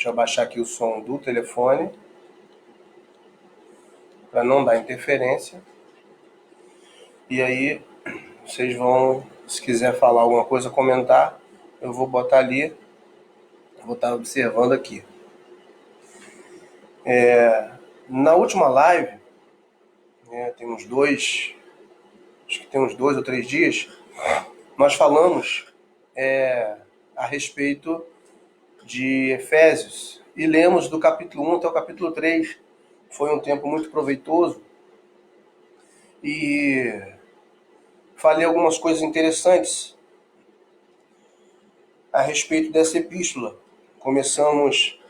Deixa eu abaixar aqui o som do telefone para não dar interferência. E aí vocês vão, se quiser falar alguma coisa, comentar, eu vou botar ali, vou estar observando aqui. Na última live, tem uns dois, acho que tem uns 2 ou 3 dias, nós falamos a respeito de Efésios e lemos do capítulo 1 até o capítulo 3. Foi um tempo muito proveitoso e falei algumas coisas interessantes a respeito dessa epístola. Começamos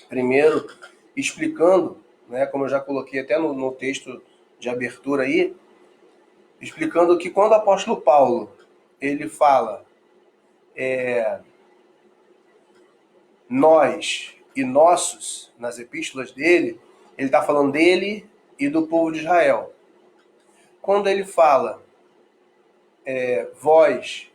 primeiro explicando, como eu já coloquei até no texto de abertura aí, explicando que quando o apóstolo Paulo ele fala nós e nossos nas epístolas dele, ele está falando dele e do povo de Israel. Quando ele fala vós,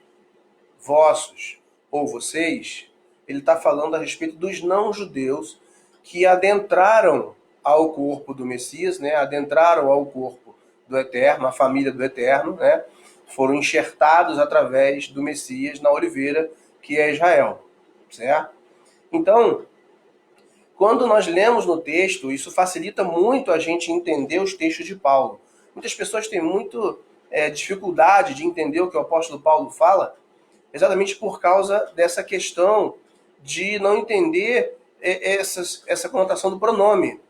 vossos ou vocês, ele está falando a respeito dos não-judeus que adentraram ao corpo do Messias, adentraram ao corpo do Eterno, a família do Eterno, foram enxertados através do Messias na oliveira, que é Israel, certo? Então, quando nós lemos no texto, isso facilita muito a gente entender os textos de Paulo. Muitas pessoas têm muito dificuldade de entender o que o apóstolo Paulo fala, exatamente por causa dessa questão de não entender essa conotação do pronome,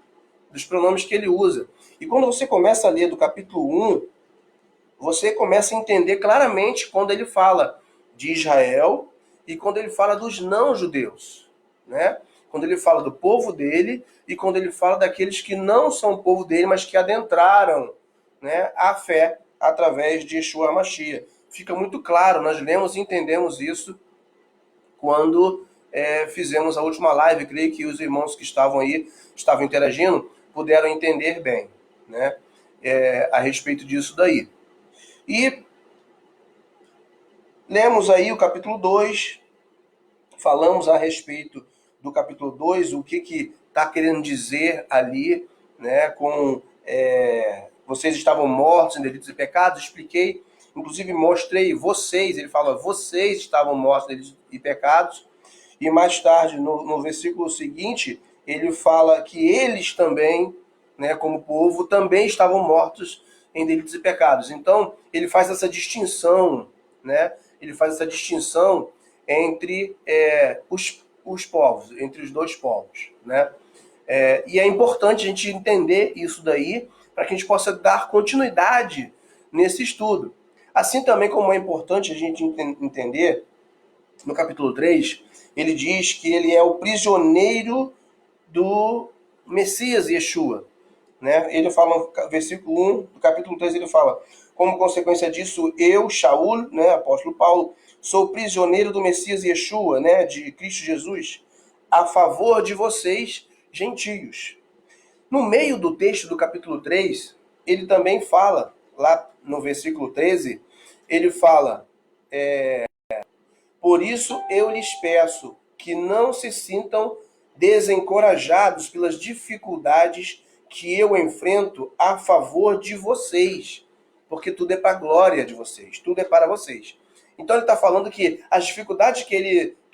dos pronomes que ele usa. E quando você começa a ler do capítulo 1, você começa a entender claramente quando ele fala de Israel e quando ele fala dos não-judeus, Quando ele fala do povo dele e quando ele fala daqueles que não são povo dele, mas que adentraram a fé através de Yeshua HaMashiach. Fica muito claro, nós lemos e entendemos isso quando fizemos a última live. Creio que os irmãos que estavam aí, estavam interagindo, puderam entender bem a respeito disso daí. E lemos aí o capítulo 2, falamos a respeito do capítulo 2, o que está querendo dizer ali, com vocês estavam mortos em delitos e pecados, expliquei, inclusive mostrei vocês, ele fala, vocês estavam mortos em delitos e pecados, e mais tarde, no versículo seguinte, ele fala que eles também, como povo, também estavam mortos em delitos e pecados. Então, ele faz essa distinção, ele faz essa distinção entre os povos, entre os dois povos, e é importante a gente entender isso daí para que a gente possa dar continuidade nesse estudo. Assim também como é importante a gente entender, no capítulo 3, ele diz que ele é o prisioneiro do Messias Yeshua. Ele fala no versículo 1 do capítulo 3, ele fala, como consequência disso, eu, Shaul, apóstolo Paulo, sou prisioneiro do Messias Yeshua, de Cristo Jesus, a favor de vocês, gentios. No meio do texto do capítulo 3, ele também fala, lá no versículo 13, ele fala, por isso eu lhes peço que não se sintam desencorajados pelas dificuldades que eu enfrento a favor de vocês, porque tudo é para a glória de vocês, tudo é para vocês. Então ele está falando que as dificuldades que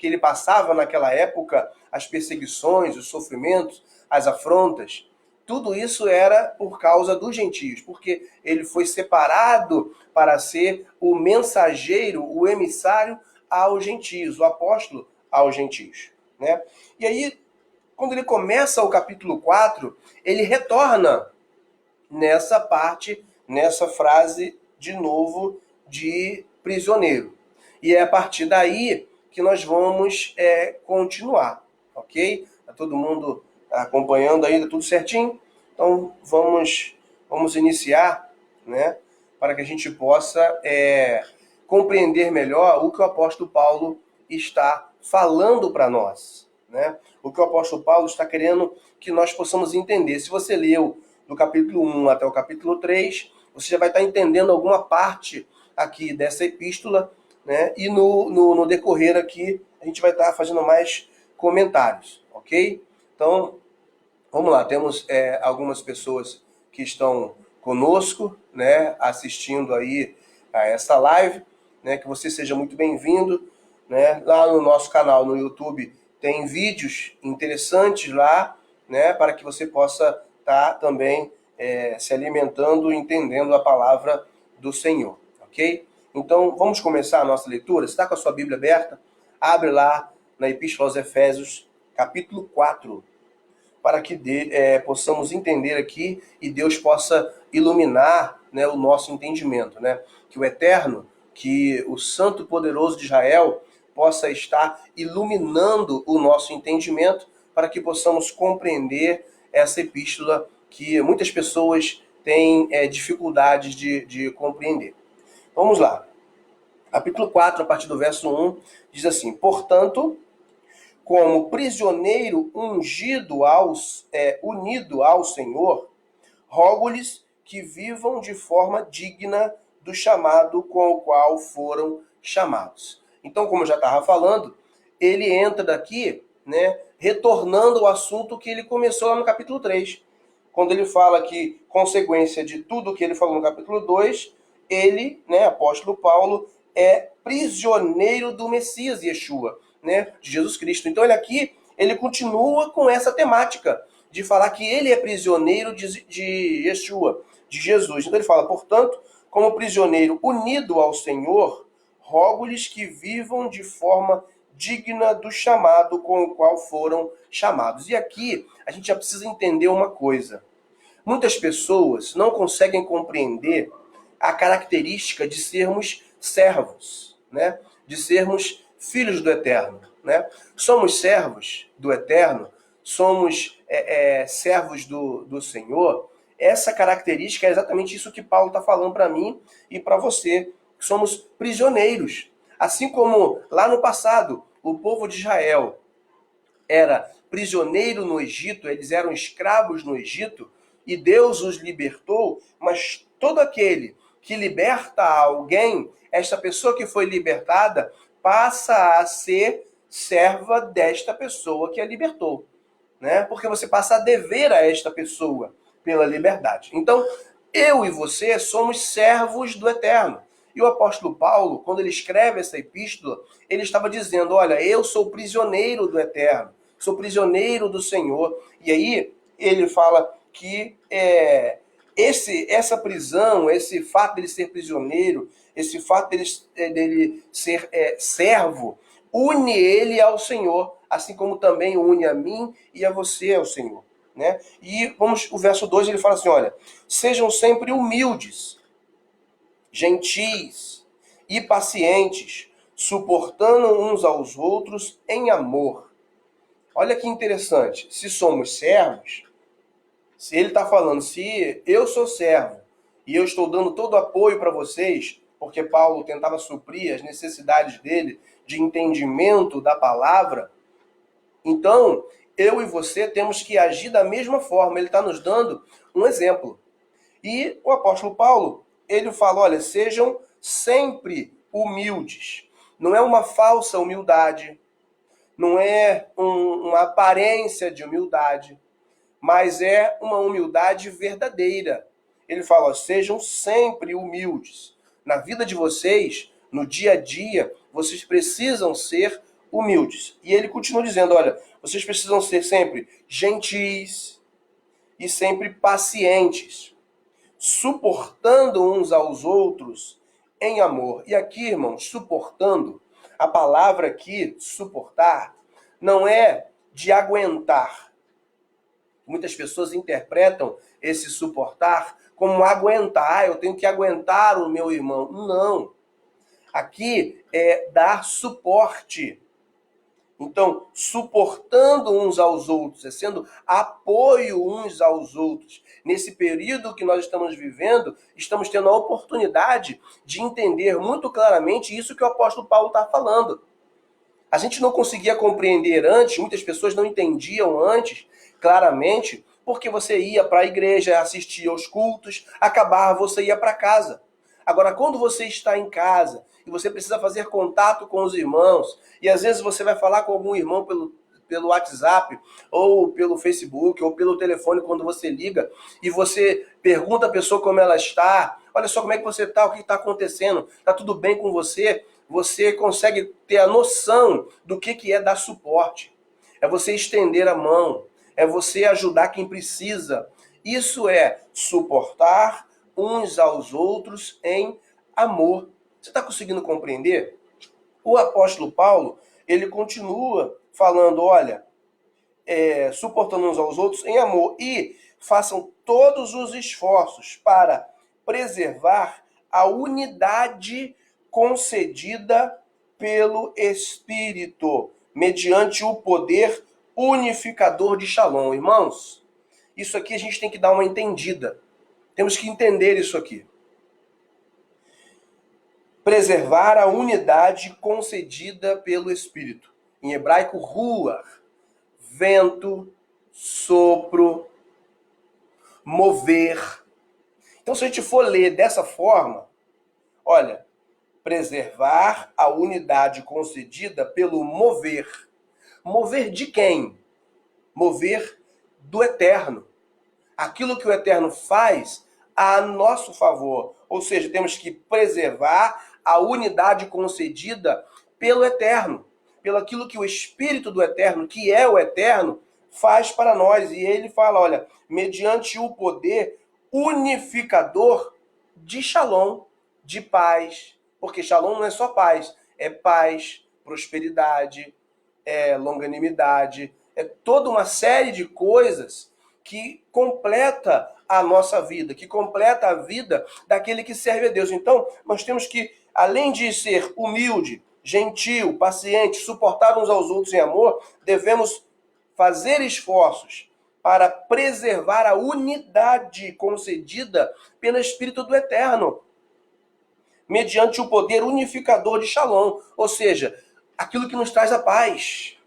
ele passava naquela época, as perseguições, os sofrimentos, as afrontas, tudo isso era por causa dos gentios, porque ele foi separado para ser o mensageiro, o emissário aos gentios, o apóstolo aos gentios. E aí, quando ele começa o capítulo 4, ele retorna nessa parte, nessa frase, de novo, de prisioneiro. E é a partir daí que nós vamos continuar, ok? Está todo mundo acompanhando aí, está tudo certinho? Então vamos iniciar, para que a gente possa compreender melhor o que o apóstolo Paulo está falando para nós. O que o apóstolo Paulo está querendo que nós possamos entender. Se você leu do capítulo 1 até o capítulo 3, você já vai estar entendendo alguma parte aqui dessa epístola, e no decorrer aqui a gente vai estar fazendo mais comentários, ok? ok? Então, vamos lá, temos algumas pessoas que estão conosco, né, assistindo aí a essa live, né, que você seja muito bem-vindo, né, lá no nosso canal no YouTube tem vídeos interessantes lá, né, para que você possa estar também se alimentando e entendendo a palavra do Senhor, ok? Então, vamos começar a nossa leitura. Você está com a sua Bíblia aberta? Abre lá na Epístola aos Efésios, capítulo 4, para que possamos entender aqui e Deus possa iluminar, né, o nosso entendimento, né? Que o Eterno, que o Santo Poderoso de Israel possa estar iluminando o nosso entendimento para que possamos compreender essa epístola que muitas pessoas têm dificuldades de compreender. Vamos lá. Capítulo 4, a partir do verso 1, diz assim: Portanto, como prisioneiro unido ao Senhor, rogo-lhes que vivam de forma digna do chamado com o qual foram chamados. Então, como eu já estava falando, ele entra daqui, né, retornando ao assunto que ele começou lá no capítulo 3. Quando ele fala que, consequência de tudo que ele falou no capítulo 2, ele, né, apóstolo Paulo, é prisioneiro do Messias Yeshua, né, de Jesus Cristo. Então ele continua com essa temática de falar que ele é prisioneiro de Yeshua, de Jesus. Então ele fala, portanto, como prisioneiro unido ao Senhor, rogo-lhes que vivam de forma digna do chamado com o qual foram chamados. E aqui a gente já precisa entender uma coisa. Muitas pessoas não conseguem compreender a característica de sermos servos, né? De sermos filhos do Eterno, né? Somos servos do Eterno, somos servos do Senhor. Essa característica é exatamente isso que Paulo está falando para mim e para você, que somos prisioneiros. Assim como lá no passado, o povo de Israel era prisioneiro no Egito, eles eram escravos no Egito, e Deus os libertou, mas todo aquele que liberta alguém, esta pessoa que foi libertada, passa a ser serva desta pessoa que a libertou, né? Porque você passa a dever a esta pessoa pela liberdade. Então, eu e você somos servos do Eterno. E o apóstolo Paulo, quando ele escreve essa epístola, ele estava dizendo, olha, eu sou prisioneiro do Eterno, sou prisioneiro do Senhor. E aí ele fala que essa prisão, esse fato dele ser prisioneiro, esse fato dele ser servo, une ele ao Senhor, assim como também une a mim e a você ao Senhor, né? E o verso 2 ele fala assim, olha, sejam sempre humildes, gentis e pacientes, suportando uns aos outros em amor. Olha que interessante, se somos servos, se ele está falando, se eu sou servo e eu estou dando todo o apoio para vocês, porque Paulo tentava suprir as necessidades dele de entendimento da palavra, então eu e você temos que agir da mesma forma. Ele está nos dando um exemplo. E o apóstolo Paulo, ele fala, olha, sejam sempre humildes. Não é uma falsa humildade, não é uma aparência de humildade, mas é uma humildade verdadeira. Ele fala, ó, sejam sempre humildes. Na vida de vocês, no dia a dia, vocês precisam ser humildes. E ele continua dizendo, olha, vocês precisam ser sempre gentis e sempre pacientes, suportando uns aos outros em amor. E aqui, irmãos, suportando, a palavra aqui, suportar, não é de aguentar. Muitas pessoas interpretam esse suportar como aguentar. Eu tenho que aguentar o meu irmão. Não. Aqui é dar suporte. Então, suportando uns aos outros, é sendo apoio uns aos outros. Nesse período que nós estamos vivendo, estamos tendo a oportunidade de entender muito claramente isso que o apóstolo Paulo está falando. A gente não conseguia compreender antes, muitas pessoas não entendiam antes claramente, porque você ia para a igreja, assistia aos cultos, acabava, você ia para casa. Agora, quando você está em casa e você precisa fazer contato com os irmãos, e às vezes você vai falar com algum irmão pelo pelo WhatsApp, ou pelo Facebook, ou pelo telefone quando você liga, e você pergunta à pessoa como ela está, olha só como é que você está, o que está acontecendo, está tudo bem com você? Você consegue ter a noção do que é dar suporte. É você estender a mão, é você ajudar quem precisa. Isso é suportar uns aos outros em amor. Você está conseguindo compreender? O apóstolo Paulo, ele continua falando, olha, suportando uns aos outros em amor e façam todos os esforços para preservar a unidade concedida pelo Espírito, mediante o poder unificador de Shalom. Irmãos, isso aqui a gente tem que dar uma entendida. Temos que entender isso aqui. Preservar a unidade concedida pelo Espírito. Em hebraico, ruach, vento, sopro, mover. Então, se a gente for ler dessa forma, olha, preservar a unidade concedida pelo mover. Mover de quem? Mover do Eterno. Aquilo que o Eterno faz a nosso favor. Ou seja, temos que preservar a unidade concedida pelo Eterno, pelo aquilo que o Espírito do Eterno, que é o Eterno, faz para nós. E ele fala, olha, mediante o poder unificador de Shalom, de paz. Porque Shalom não é só paz, é paz, prosperidade, é longanimidade, é toda uma série de coisas que completa a nossa vida, que completa a vida daquele que serve a Deus. Então, nós temos que, além de ser humilde, gentil, paciente, suportar uns aos outros em amor, devemos fazer esforços para preservar a unidade concedida pelo Espírito do Eterno, mediante o poder unificador de Shalom, ou seja, aquilo que nos traz a paz.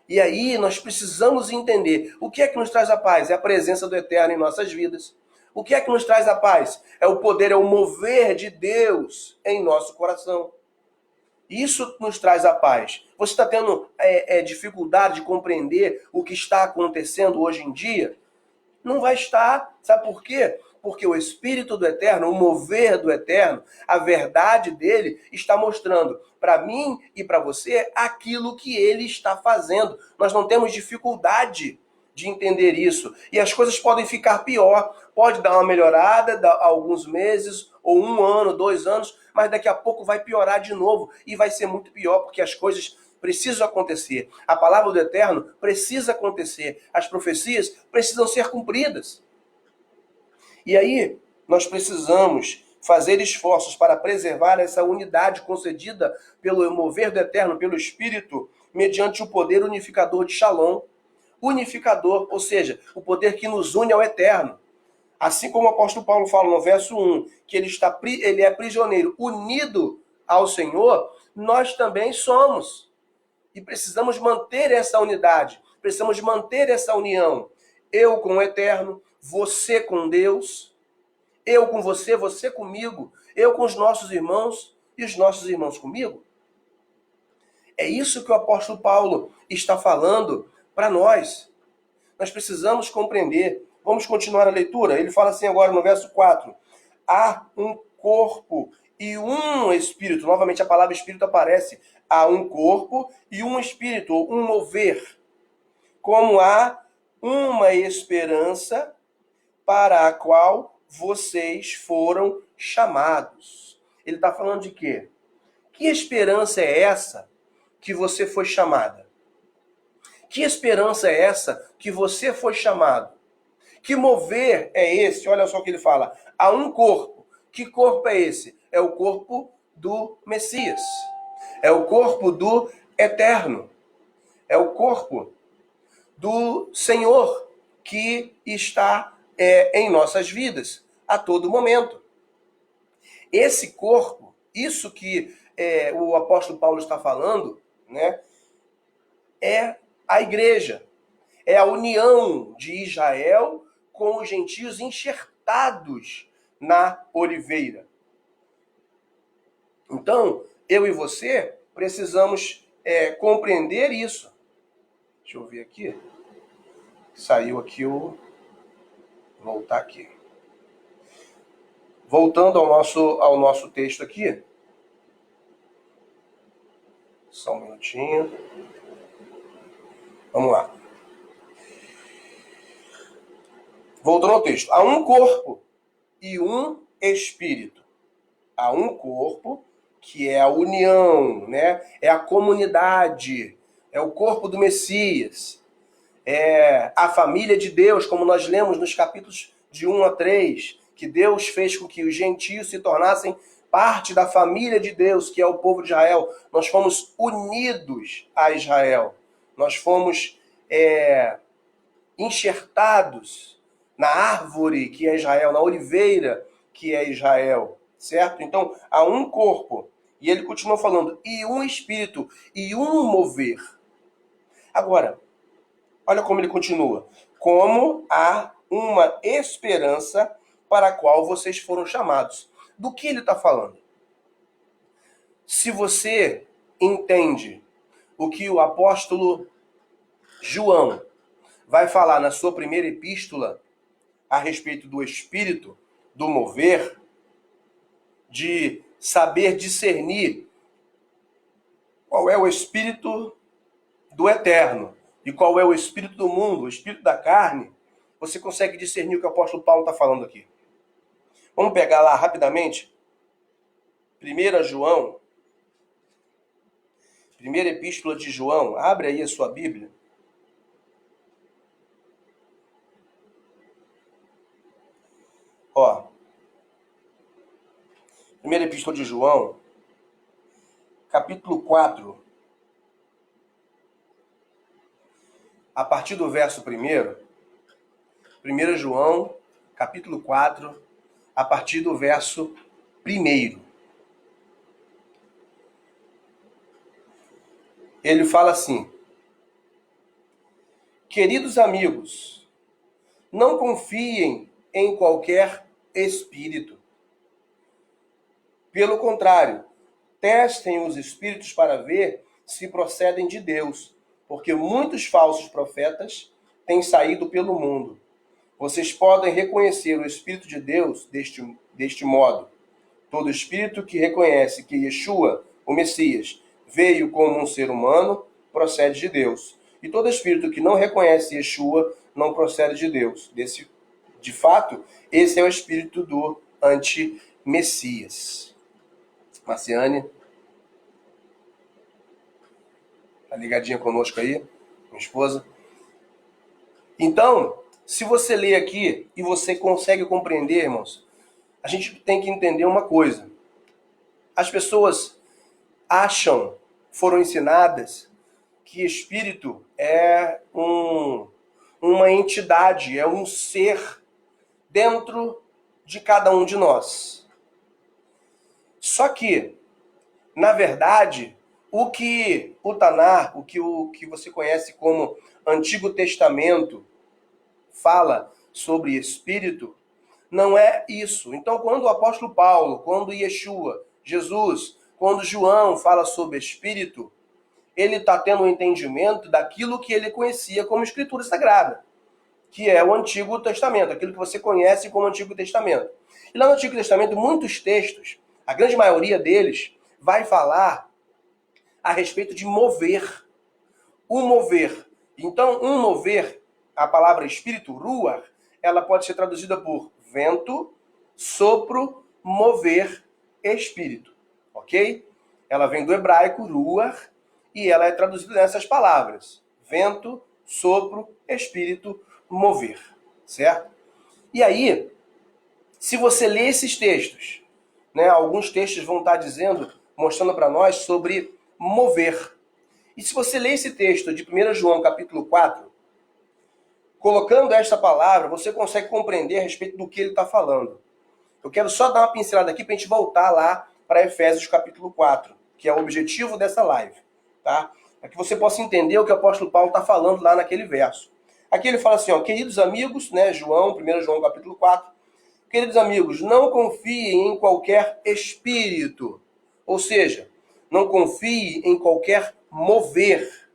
E aí nós precisamos entender o que é que nos traz a paz? É a presença do Eterno em nossas vidas. O que é que nos traz a paz? É o poder, é o mover de Deus em nosso coração. Isso nos traz a paz. Você está tendo dificuldade de compreender o que está acontecendo hoje em dia? Não vai estar. Sabe por quê? Porque o Espírito do Eterno, o mover do Eterno, a verdade dele está mostrando para mim e para você aquilo que ele está fazendo. Nós não temos dificuldade de entender isso. E as coisas podem ficar pior. Pode dar uma melhorada, dar alguns meses, ou 1 ano, 2 anos, mas daqui a pouco vai piorar de novo. E vai ser muito pior, porque as coisas precisam acontecer. A palavra do Eterno precisa acontecer. As profecias precisam ser cumpridas. E aí, nós precisamos fazer esforços para preservar essa unidade concedida pelo mover do Eterno, pelo Espírito, mediante o poder unificador de Shalom. Unificador, ou seja, o poder que nos une ao Eterno. Assim como o apóstolo Paulo fala no verso 1, que ele é prisioneiro unido ao Senhor, nós também somos. E precisamos manter essa unidade, precisamos manter essa união. Eu com o Eterno, você com Deus, eu com você, você comigo, eu com os nossos irmãos e os nossos irmãos comigo. É isso que o apóstolo Paulo está falando para nós. Nós precisamos compreender. Vamos continuar a leitura? Ele fala assim agora no verso 4. Há um corpo e um espírito. Novamente a palavra espírito aparece. Há um corpo e um espírito, um mover. Como há uma esperança para a qual vocês foram chamados. Ele está falando de quê? Que esperança é essa que você foi chamada? Que esperança é essa que você foi chamado? Que mover é esse? Olha só o que ele fala. Há um corpo. Que corpo é esse? É o corpo do Messias. É o corpo do Eterno. É o corpo do Senhor que está em nossas vidas a todo momento. Esse corpo, isso que o apóstolo Paulo está falando, né, é a igreja. É a união de Israel com os gentios enxertados na oliveira. Então, eu e você precisamos compreender isso. Deixa eu ver aqui. Saiu aqui o... Voltar aqui. Voltando ao nosso texto aqui. Só um minutinho. Vamos lá. Voltando ao texto. Há um corpo e um espírito. Há um corpo, que é a união, né? É a comunidade, é o corpo do Messias, é a família de Deus, como nós lemos nos capítulos de 1 a 3, que Deus fez com que os gentios se tornassem parte da família de Deus, que é o povo de Israel. Nós fomos unidos a Israel. Nós fomos enxertados na árvore que é Israel, na oliveira que é Israel, certo? Então, há um corpo, e ele continua falando, e um espírito, e um mover. Agora, olha como ele continua. Como há uma esperança para a qual vocês foram chamados. Do que ele está falando? Se você entende o que o apóstolo João vai falar na sua primeira epístola a respeito do espírito, do mover, de saber discernir qual é o espírito do eterno e qual é o espírito do mundo, o espírito da carne, você consegue discernir o que o apóstolo Paulo está falando aqui. Vamos pegar lá rapidamente. 1 João, primeira epístola de João, abre aí a sua Bíblia. Ó, primeira epístola de João, capítulo 4, a partir do verso 1, 1 João, capítulo 4, a partir do verso 1. Ele fala assim: queridos amigos, não confiem em qualquer espírito. Pelo contrário, testem os espíritos para ver se procedem de Deus, porque muitos falsos profetas têm saído pelo mundo. Vocês podem reconhecer o Espírito de Deus deste modo. Todo espírito que reconhece que Yeshua, o Messias, veio como um ser humano, procede de Deus. E todo espírito que não reconhece Yeshua não procede de Deus. De fato, esse é o espírito do anti-Messias. Marciane, tá ligadinha conosco aí, minha esposa. Então, se você lê aqui e você consegue compreender, irmãos, a gente tem que entender uma coisa. As pessoas acham, foram ensinadas, que espírito é uma entidade, é um ser dentro de cada um de nós. Só que, na verdade, o que o Tanar, o que você conhece como Antigo Testamento, fala sobre espírito, não é isso. Então, quando o apóstolo Paulo, quando Yeshua, Jesus, quando João fala sobre espírito, ele está tendo um entendimento daquilo que ele conhecia como Escritura Sagrada, que é o Antigo Testamento, aquilo que você conhece como Antigo Testamento. E lá no Antigo Testamento, muitos textos, a grande maioria deles, vai falar a respeito de mover. O mover. Então, um mover, a palavra espírito, ruach, ela pode ser traduzida por vento, sopro, mover, espírito. Ok? Ela vem do hebraico, ruach, e ela é traduzida nessas palavras. Vento, sopro, espírito, mover. Certo? E aí, se você lê esses textos, né, alguns textos vão estar dizendo, mostrando para nós sobre mover. E se você lê esse texto de 1 João capítulo 4, colocando esta palavra, você consegue compreender a respeito do que ele está falando. Eu quero só dar uma pincelada aqui para a gente voltar lá para Efésios capítulo 4, que é o objetivo dessa live, tá? Para que você possa entender o que o apóstolo Paulo está falando lá naquele verso. Aqui ele fala assim, ó, queridos amigos, né, 1 João capítulo 4, queridos amigos, não confiem em qualquer espírito, ou seja, não confie em qualquer mover.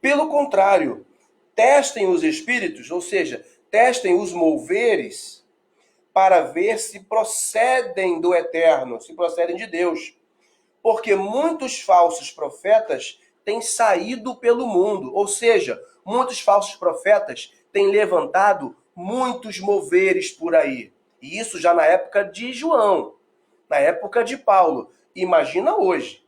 Pelo contrário, testem os espíritos, ou seja, testem os moveres, para ver se procedem do Eterno, se procedem de Deus. Porque muitos falsos profetas têm saído pelo mundo, ou seja, muitos falsos profetas têm levantado muitos moveres por aí. E isso já na época de João, na época de Paulo. Imagina hoje.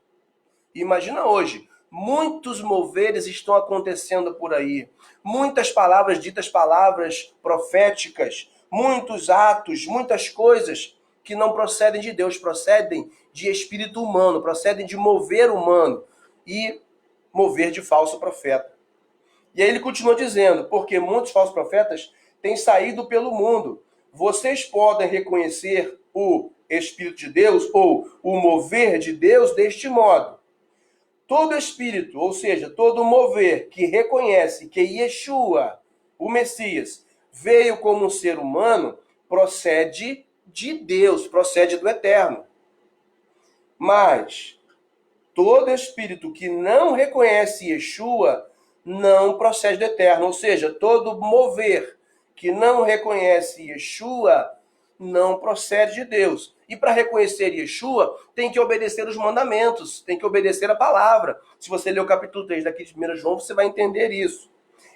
Imagina hoje. Muitos moveres estão acontecendo por aí. Muitas palavras ditas, palavras proféticas, muitos atos, muitas coisas que não procedem de Deus, procedem de espírito humano, procedem de mover humano e mover de falso profeta. E aí ele continua dizendo, porque muitos falsos profetas têm saído pelo mundo. Vocês podem reconhecer o Espírito de Deus ou o mover de Deus deste modo. Todo espírito, ou seja, todo mover que reconhece que Yeshua, o Messias, veio como um ser humano, procede de Deus, procede do Eterno. Mas todo espírito que não reconhece Yeshua não procede do Eterno, ou seja, todo mover que não reconhece Yeshua não procede de Deus. E para reconhecer Yeshua, tem que obedecer os mandamentos, tem que obedecer a palavra. Se você ler o capítulo 3 daqui de 1 João, você vai entender isso.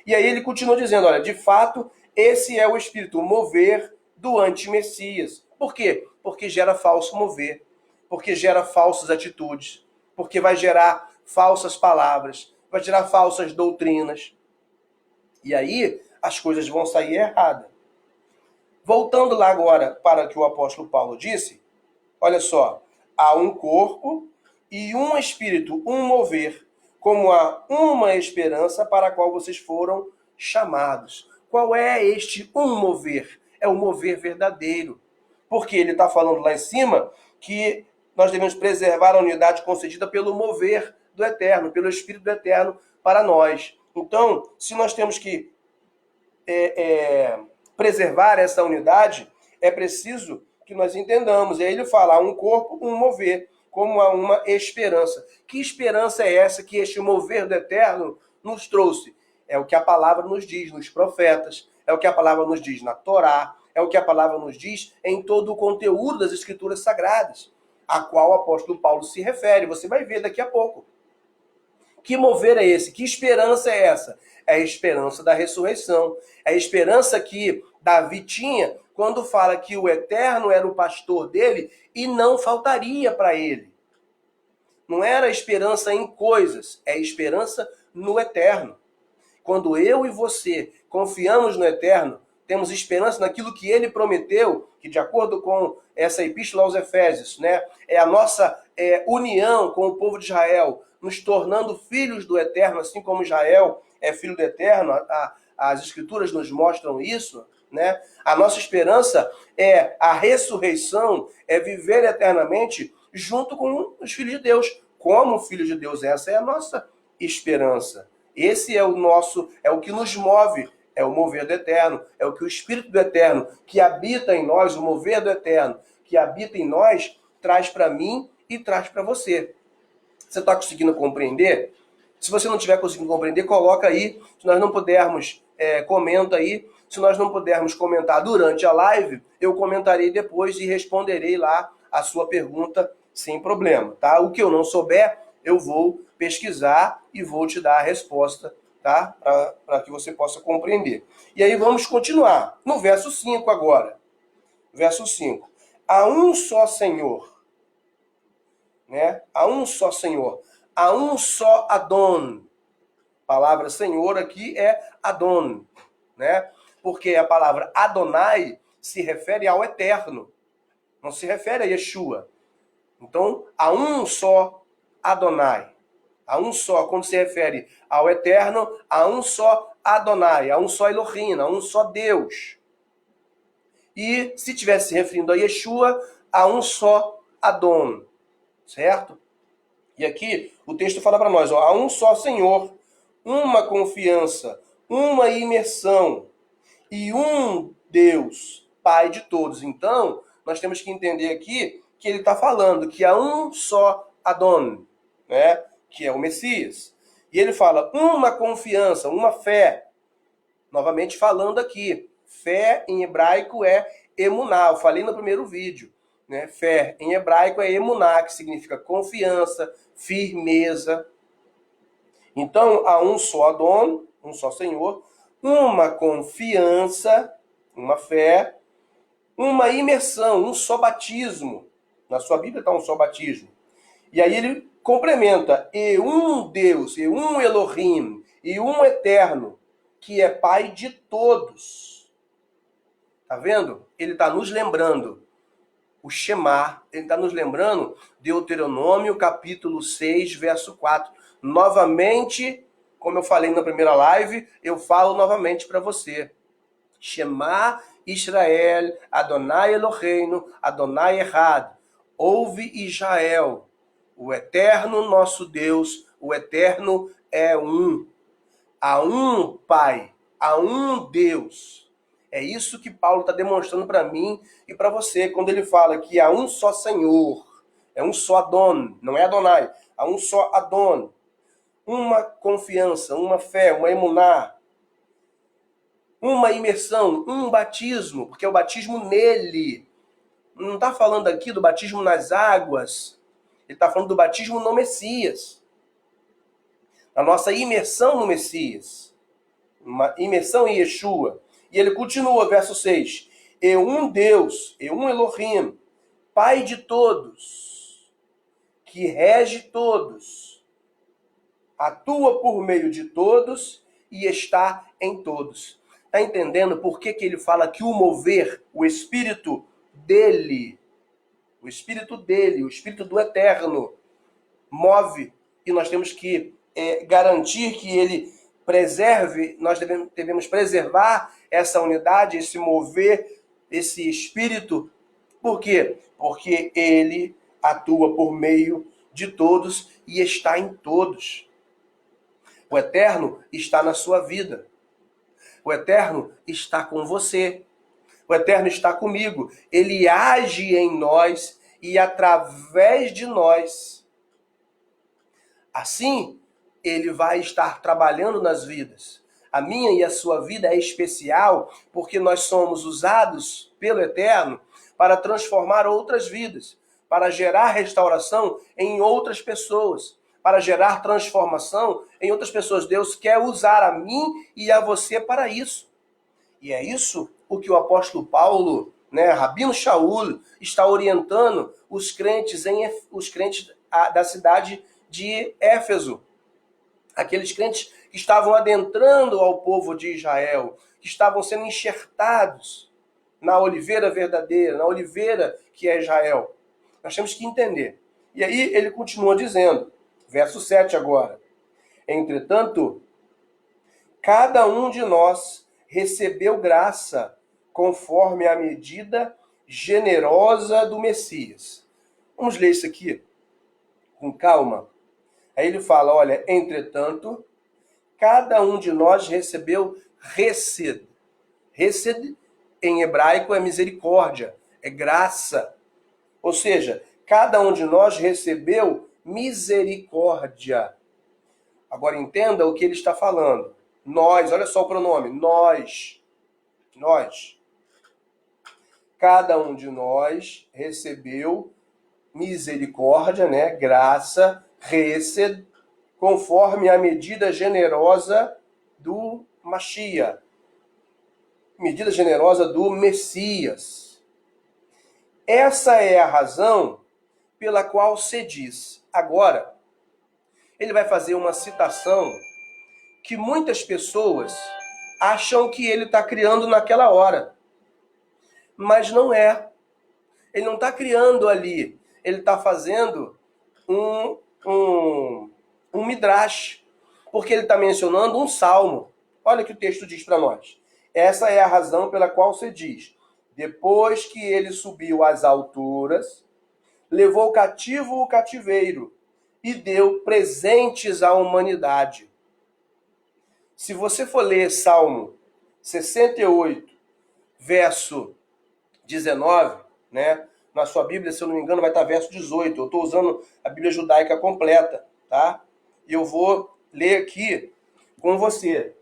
E aí ele continua dizendo, olha, de fato, esse é o espírito, o mover do anti-Messias. Por quê? Porque gera falso mover, porque gera falsas atitudes, porque vai gerar falsas palavras, vai gerar falsas doutrinas. E aí as coisas vão sair erradas. Voltando lá agora para o que o apóstolo Paulo disse, olha só, há um corpo e um espírito, um mover, como há uma esperança para a qual vocês foram chamados. Qual é este um mover? É o mover verdadeiro. Porque ele está falando lá em cima que nós devemos preservar a unidade concedida pelo mover do Eterno, pelo Espírito do Eterno para nós. Então, se nós temos que preservar essa unidade, é preciso que nós entendamos. E aí ele fala, um corpo, um mover, como há uma esperança. Que esperança é essa que este mover do Eterno nos trouxe? É o que a palavra nos diz nos profetas, é o que a palavra nos diz na Torá, é o que a palavra nos diz em todo o conteúdo das Escrituras Sagradas, a qual o apóstolo Paulo se refere. Você vai ver daqui a pouco. Que mover é esse? Que esperança é essa? É a esperança da ressurreição. É a esperança que Davi tinha quando fala que o Eterno era o pastor dele e não faltaria para ele. Não era esperança em coisas, é esperança no Eterno. Quando eu e você confiamos no Eterno, temos esperança naquilo que ele prometeu, que de acordo com essa epístola aos Efésios, né, é a nossa união com o povo de Israel, nos tornando filhos do Eterno, assim como Israel é filho do Eterno, as Escrituras nos mostram isso, né? A nossa esperança é a ressurreição, é viver eternamente junto com os filhos de Deus, como filhos de Deus. Essa é a nossa esperança. Esse é o que nos move, é o mover do Eterno, é o que o Espírito do Eterno, que habita em nós, o mover do Eterno, que habita em nós, traz para mim e traz para você. Você está conseguindo compreender? Se você não estiver conseguindo compreender, coloca aí. Se nós não pudermos, comenta aí. Se nós não pudermos comentar durante a live, eu comentarei depois e responderei lá a sua pergunta sem problema, tá? O que eu não souber, eu vou pesquisar e vou te dar a resposta, tá? Para que você possa compreender. E aí vamos continuar. No verso 5 agora. Verso 5. Há um só Senhor, né? Há um só Senhor. Há um só Adon. A palavra Senhor aqui é Adon, né? Porque a palavra Adonai se refere ao Eterno, não se refere a Yeshua. Então, há um só Adonai. Há um só, quando se refere ao Eterno, há um só Adonai, há um só Elohim, há um só Deus. E se estivesse se referindo a Yeshua, há um só Adon, certo? E aqui o texto fala para nós, ó, há um só Senhor, uma confiança, uma imersão e um Deus, Pai de todos. Então, nós temos que entender aqui que ele está falando que há um só Adon, né? Que é o Messias. E ele fala uma confiança, uma fé. Novamente falando aqui, fé em hebraico é emuná. Eu falei no primeiro vídeo, né? Fé em hebraico é emuná, que significa confiança, firmeza. Então, há um só Adon, um só Senhor, uma confiança, uma fé, uma imersão, um só batismo. Na sua Bíblia está um só batismo. E aí ele complementa, e um Deus, e um Elohim, e um Eterno, que é Pai de todos. Tá vendo? Ele está nos lembrando o Shema, ele está nos lembrando Deuteronômio capítulo 6, verso 4. Novamente, como eu falei na primeira live, eu falo novamente para você. Shema Israel, Adonai Eloheinu, Adonai Echad. Ouve Israel, o eterno nosso Deus, o eterno é um. Há um Pai, há um Deus. É isso que Paulo está demonstrando para mim e para você, quando ele fala que há um só Senhor, é um só Adon, não é Adonai, há um só Adon. Uma confiança, uma fé, uma emuná, uma imersão, um batismo, porque é o batismo nele. Não está falando aqui do batismo nas águas, ele está falando do batismo no Messias. A nossa imersão no Messias, uma imersão em Yeshua. E ele continua, verso 6. E um Deus, e um Elohim, Pai de todos, que rege todos, atua por meio de todos e está em todos. Está entendendo por que ele fala que o mover, o Espírito dele, o Espírito do Eterno, move, e nós temos que garantir que ele preserve, nós devemos preservar essa unidade, esse mover, esse espírito. Por quê? Porque ele atua por meio de todos e está em todos. O Eterno está na sua vida. O Eterno está com você. O Eterno está comigo. Ele age em nós e através de nós. Assim, ele vai estar trabalhando nas vidas. A minha e a sua vida é especial porque nós somos usados pelo Eterno para transformar outras vidas, para gerar restauração em outras pessoas, para gerar transformação em outras pessoas. Deus quer usar a mim e a você para isso. E é isso o que o apóstolo Paulo, Rabino Shaul, está orientando os crentes da cidade de Éfeso. Aqueles crentes que estavam adentrando ao povo de Israel, que estavam sendo enxertados na oliveira verdadeira, na oliveira que é Israel. Nós temos que entender. E aí ele continua dizendo, verso 7 agora. Entretanto, cada um de nós recebeu graça conforme a medida generosa do Messias. Vamos ler isso aqui com calma. Aí ele fala, olha, entretanto, cada um de nós recebeu hesed. Hesed, em hebraico, é misericórdia, é graça. Ou seja, cada um de nós recebeu misericórdia. Agora entenda o que ele está falando. Nós, olha só o pronome, nós. Cada um de nós recebeu misericórdia, graça, hesed, conforme a medida generosa do Mashiach, medida generosa do Messias. Essa é a razão pela qual se diz. Agora, ele vai fazer uma citação que muitas pessoas acham que ele está criando naquela hora. Mas não é. Ele não está criando ali. Ele está fazendo um midrash. Porque ele está mencionando um salmo. Olha o que o texto diz para nós. Essa é a razão pela qual se diz. Depois que ele subiu às alturas, levou cativo o cativeiro e deu presentes à humanidade. Se você for ler Salmo 68, verso 19, na sua Bíblia, se eu não me engano, vai estar verso 18. Eu estou usando a Bíblia judaica completa, tá? E eu vou ler aqui com você.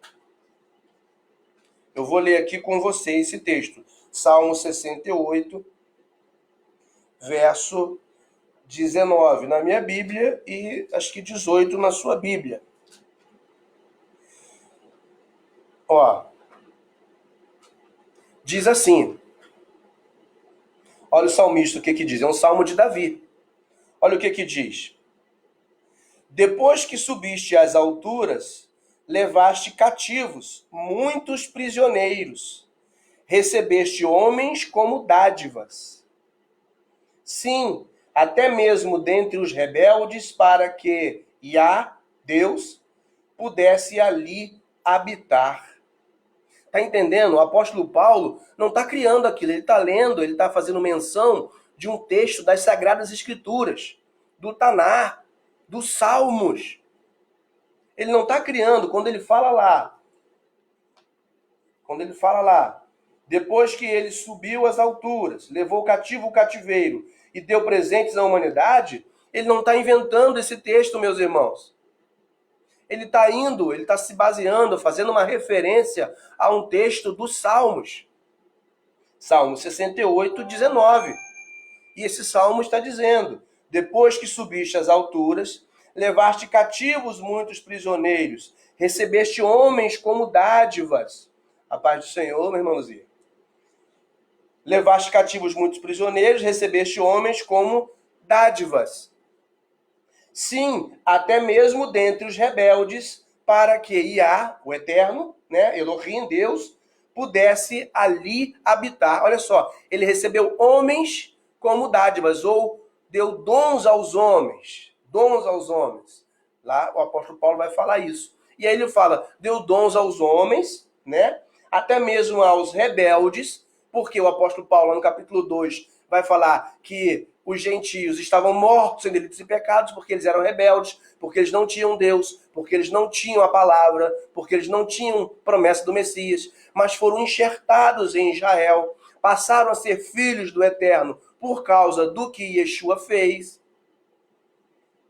Eu vou ler aqui com você esse texto. Salmo 68, verso 19 na minha Bíblia e acho que 18 na sua Bíblia. Ó, diz assim, olha o salmista o que diz, é um salmo de Davi. Olha o que diz. Depois que subiste às alturas, levaste cativos muitos prisioneiros, recebeste homens como dádivas. Sim, até mesmo dentre os rebeldes, para que Deus, pudesse ali habitar. Está entendendo? O apóstolo Paulo não está criando aquilo, ele está lendo, ele está fazendo menção de um texto das Sagradas Escrituras, do Tanar, dos Salmos. Ele não está criando, quando ele fala lá, depois que ele subiu às alturas, levou cativo o cativeiro e deu presentes à humanidade, ele não está inventando esse texto, meus irmãos. Ele está se baseando, fazendo uma referência a um texto dos Salmos. Salmo 68, 19. E esse salmo está dizendo, depois que subiste às alturas, levaste cativos muitos prisioneiros, recebeste homens como dádivas. A paz do Senhor, meu irmãozinho. Levaste cativos muitos prisioneiros, recebeste homens como dádivas. Sim, até mesmo dentre os rebeldes, para que o Eterno, né, Elohim, Deus, pudesse ali habitar. Olha só, ele recebeu homens como dádivas, ou deu dons aos homens. Dons aos homens. Lá o apóstolo Paulo vai falar isso. E aí ele fala, deu dons aos homens, né, até mesmo aos rebeldes, porque o apóstolo Paulo, no capítulo 2, vai falar que os gentios estavam mortos em delitos e pecados porque eles eram rebeldes, porque eles não tinham Deus, porque eles não tinham a palavra, porque eles não tinham promessa do Messias, mas foram enxertados em Israel, passaram a ser filhos do Eterno por causa do que Yeshua fez.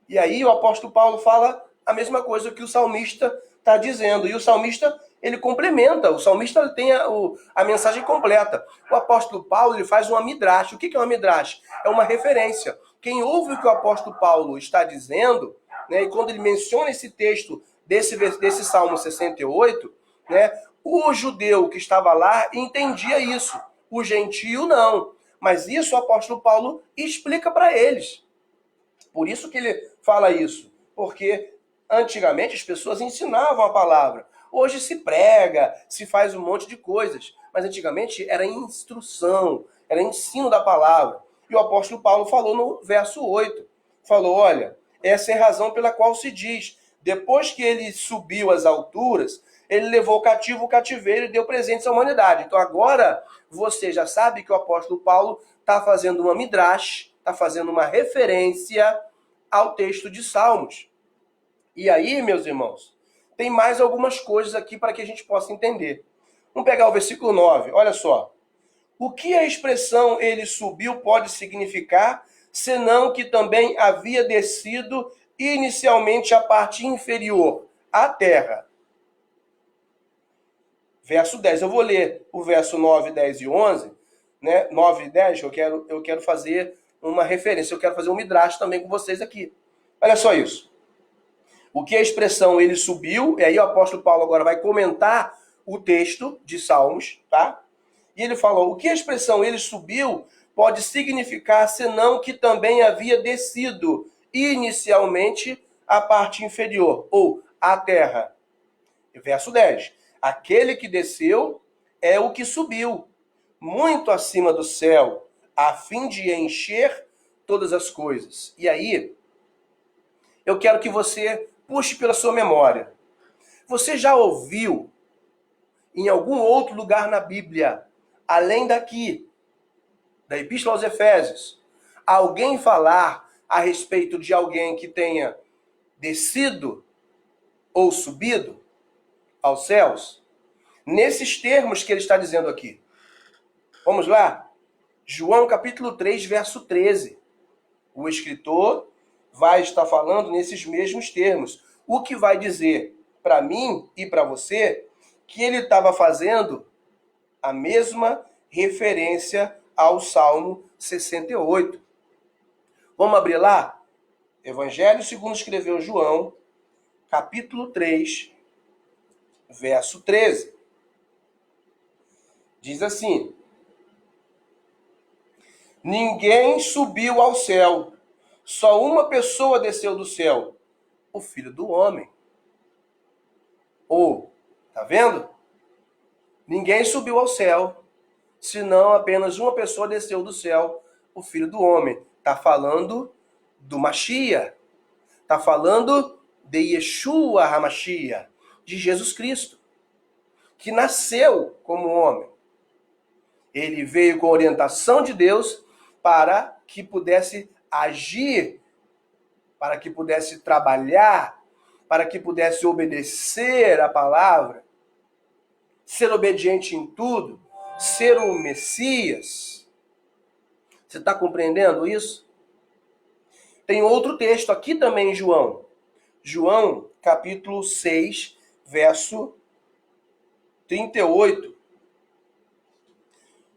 E aí o apóstolo Paulo fala a mesma coisa que o salmista está dizendo. E o salmista, ele complementa. O salmista tem a mensagem completa. O apóstolo Paulo, ele faz uma midrash. O que é uma midrash? É uma referência. Quem ouve o que o apóstolo Paulo está dizendo, né, e quando ele menciona esse texto desse Salmo 68, né, o judeu que estava lá entendia isso. O gentio não. Mas isso o apóstolo Paulo explica para eles. Por isso que ele fala isso. Porque antigamente as pessoas ensinavam a palavra. Hoje se prega, se faz um monte de coisas. Mas antigamente era instrução, era ensino da palavra. E o apóstolo Paulo falou no verso 8. Falou, olha, essa é a razão pela qual se diz, depois que ele subiu às alturas, ele levou cativo o cativeiro e deu presentes à humanidade. Então agora você já sabe que o apóstolo Paulo está fazendo uma midrash, está fazendo uma referência ao texto de Salmos. E aí, meus irmãos, tem mais algumas coisas aqui para que a gente possa entender. Vamos pegar o versículo 9, olha só. O que a expressão ele subiu pode significar, senão que também havia descido inicialmente a parte inferior, a terra. Verso 10, eu vou ler o verso 9, 10 e 11, né? 9 e 10, eu quero fazer uma referência, eu quero fazer um midrash também com vocês aqui. Olha só isso. O que a expressão ele subiu, e aí o apóstolo Paulo agora vai comentar o texto de Salmos, tá? E ele falou, o que a expressão ele subiu pode significar, senão que também havia descido inicialmente a parte inferior, ou a terra. Verso 10. Aquele que desceu é o que subiu, muito acima do céu, a fim de encher todas as coisas. E aí, eu quero que você puxe pela sua memória. Você já ouviu, em algum outro lugar na Bíblia, além daqui, da Epístola aos Efésios, alguém falar a respeito de alguém que tenha descido ou subido aos céus? Nesses termos que ele está dizendo aqui. Vamos lá? João capítulo 3, verso 13. O escritor vai estar falando nesses mesmos termos. O que vai dizer para mim e para você que ele estava fazendo a mesma referência ao Salmo 68. Vamos abrir lá? Evangelho segundo escreveu João, capítulo 3, verso 13. Diz assim: ninguém subiu ao céu, só uma pessoa desceu do céu, o Filho do Homem. Tá vendo? Ninguém subiu ao céu, senão apenas uma pessoa desceu do céu, o Filho do Homem. Está falando do Mashiach. Está falando de Yeshua HaMashiach, de Jesus Cristo, que nasceu como homem. Ele veio com a orientação de Deus para que pudesse agir, para que pudesse trabalhar, para que pudesse obedecer a palavra, ser obediente em tudo, ser um Messias. Você está compreendendo isso? Tem outro texto aqui também em João. João, capítulo 6, verso 38.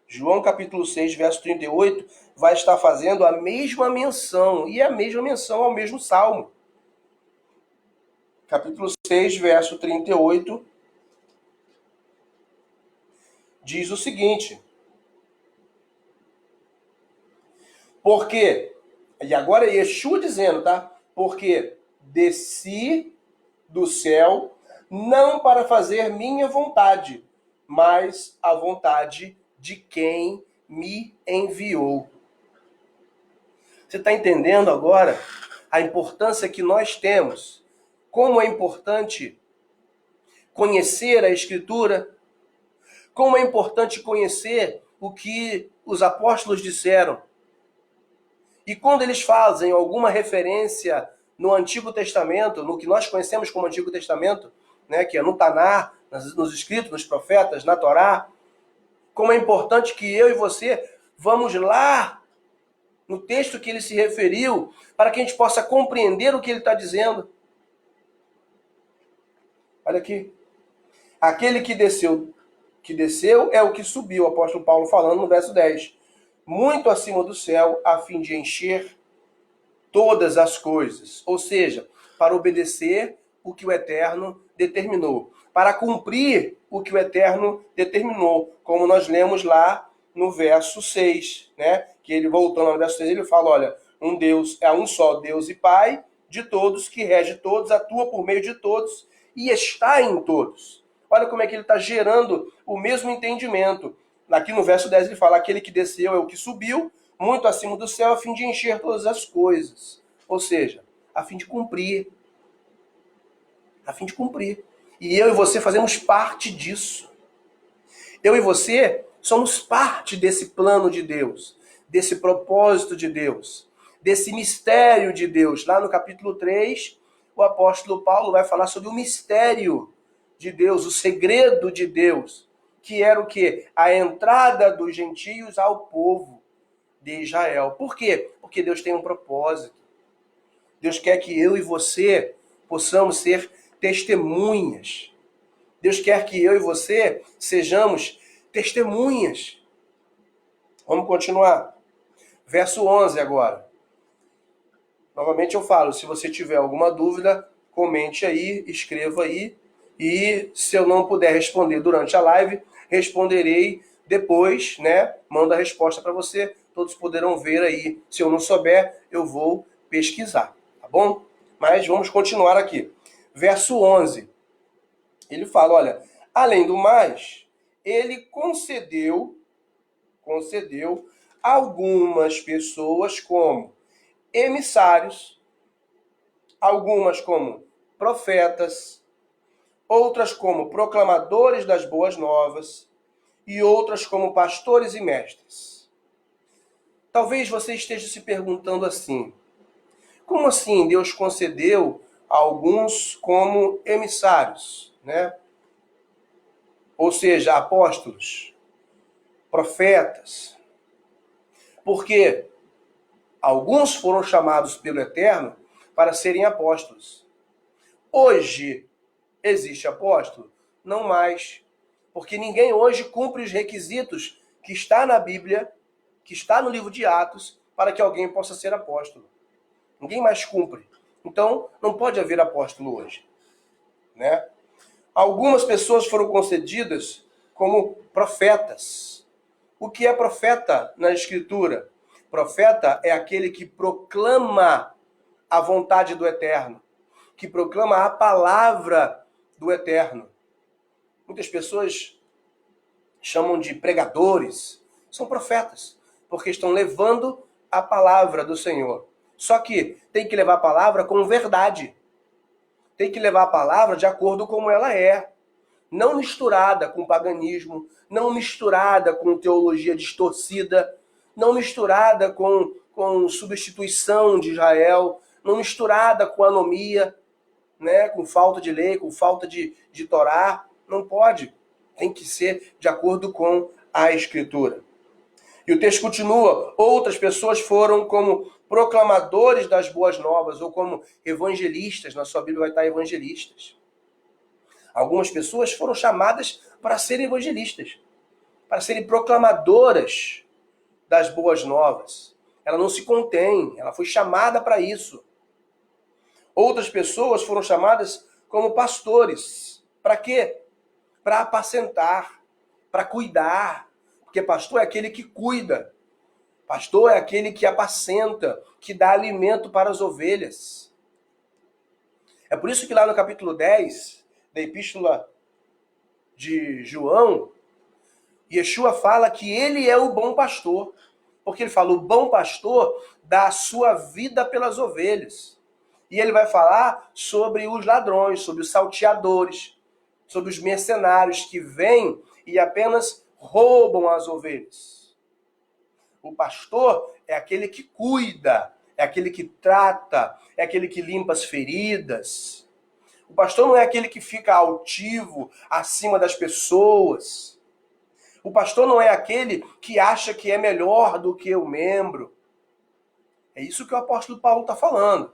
João, capítulo 6, verso 38, vai estar fazendo a mesma menção, e a mesma menção ao mesmo salmo. Capítulo 6, verso 38, diz o seguinte: porque, e agora é Yeshua dizendo, tá? Porque desci do céu não para fazer minha vontade, mas a vontade de quem me enviou. Você está entendendo agora a importância que nós temos? Como é importante conhecer a Escritura? Como é importante conhecer o que os apóstolos disseram? E quando eles fazem alguma referência no Antigo Testamento, no que nós conhecemos como Antigo Testamento, né, que é no Taná, nos escritos, nos profetas, na Torá, como é importante que eu e você vamos lá no texto que ele se referiu, para que a gente possa compreender o que ele está dizendo. Olha aqui. Aquele que desceu é o que subiu, o apóstolo Paulo falando no verso 10. Muito acima do céu, a fim de encher todas as coisas. Ou seja, para obedecer o que o Eterno determinou. Para cumprir o que o Eterno determinou. Como nós lemos lá no verso 6, né? Que ele, voltando ao verso 6, ele fala, olha, um Deus, é um só Deus e Pai de todos, que rege todos, atua por meio de todos e está em todos. Olha como é que ele está gerando o mesmo entendimento. Aqui no verso 10 ele fala, aquele que desceu é o que subiu, muito acima do céu, a fim de encher todas as coisas. Ou seja, a fim de cumprir. A fim de cumprir. E eu e você fazemos parte disso. Eu e você somos parte desse plano de Deus, desse propósito de Deus, desse mistério de Deus. Lá no capítulo 3, o apóstolo Paulo vai falar sobre o mistério de Deus, o segredo de Deus, que era o quê? A entrada dos gentios ao povo de Israel. Por quê? Porque Deus tem um propósito. Deus quer que eu e você possamos ser testemunhas. Deus quer que eu e você sejamos testemunhas. Vamos continuar. Verso 11 agora. Novamente eu falo, se você tiver alguma dúvida, comente aí, escreva aí. E se eu não puder responder durante a live, responderei depois, né? Mando a resposta para você. Todos poderão ver aí. Se eu não souber, eu vou pesquisar, tá bom? Mas vamos continuar aqui. Verso 11. Ele fala, olha, além do mais, ele concedeu algumas pessoas como emissários, algumas como profetas, outras como proclamadores das boas novas e outras como pastores e mestres. Talvez você esteja se perguntando assim, como assim Deus concedeu alguns como emissários, né? Ou seja, apóstolos, profetas. Porque alguns foram chamados pelo Eterno para serem apóstolos. Hoje existe apóstolo? Não mais. Porque ninguém hoje cumpre os requisitos que está na Bíblia, que está no livro de Atos, para que alguém possa ser apóstolo. Ninguém mais cumpre. Então, não pode haver apóstolo hoje, né? Algumas pessoas foram concedidas como profetas. O que é profeta na Escritura? Profeta é aquele que proclama a vontade do Eterno, que proclama a palavra do Eterno. Muitas pessoas chamam de pregadores, são profetas, porque estão levando a palavra do Senhor. Só que tem que levar a palavra com verdade. Tem que levar a palavra de acordo com como ela é. Não misturada com paganismo, não misturada com teologia distorcida, não misturada com substituição de Israel, não misturada com anomia, né, com falta de lei, com falta de Torá. Não pode. Tem que ser de acordo com a Escritura. E o texto continua: outras pessoas foram como proclamadores das boas novas, ou como evangelistas. Na sua Bíblia vai estar evangelistas. Algumas pessoas foram chamadas para serem evangelistas, para serem proclamadoras das boas novas. Ela não se contém, ela foi chamada para isso. Outras pessoas foram chamadas como pastores. Para quê? Para apacentar, para cuidar. Porque pastor é aquele que cuida. Pastor é aquele que apacenta, que dá alimento para as ovelhas. É por isso que lá no capítulo 10 da Epístola de João, Yeshua fala que ele é o bom pastor. Porque ele fala, o bom pastor dá a sua vida pelas ovelhas. E ele vai falar sobre os ladrões, sobre os salteadores, sobre os mercenários que vêm e apenas roubam as ovelhas. O pastor é aquele que cuida, é aquele que trata, é aquele que limpa as feridas. O pastor não é aquele que fica altivo, acima das pessoas. O pastor não é aquele que acha que é melhor do que o membro. É isso que o apóstolo Paulo está falando.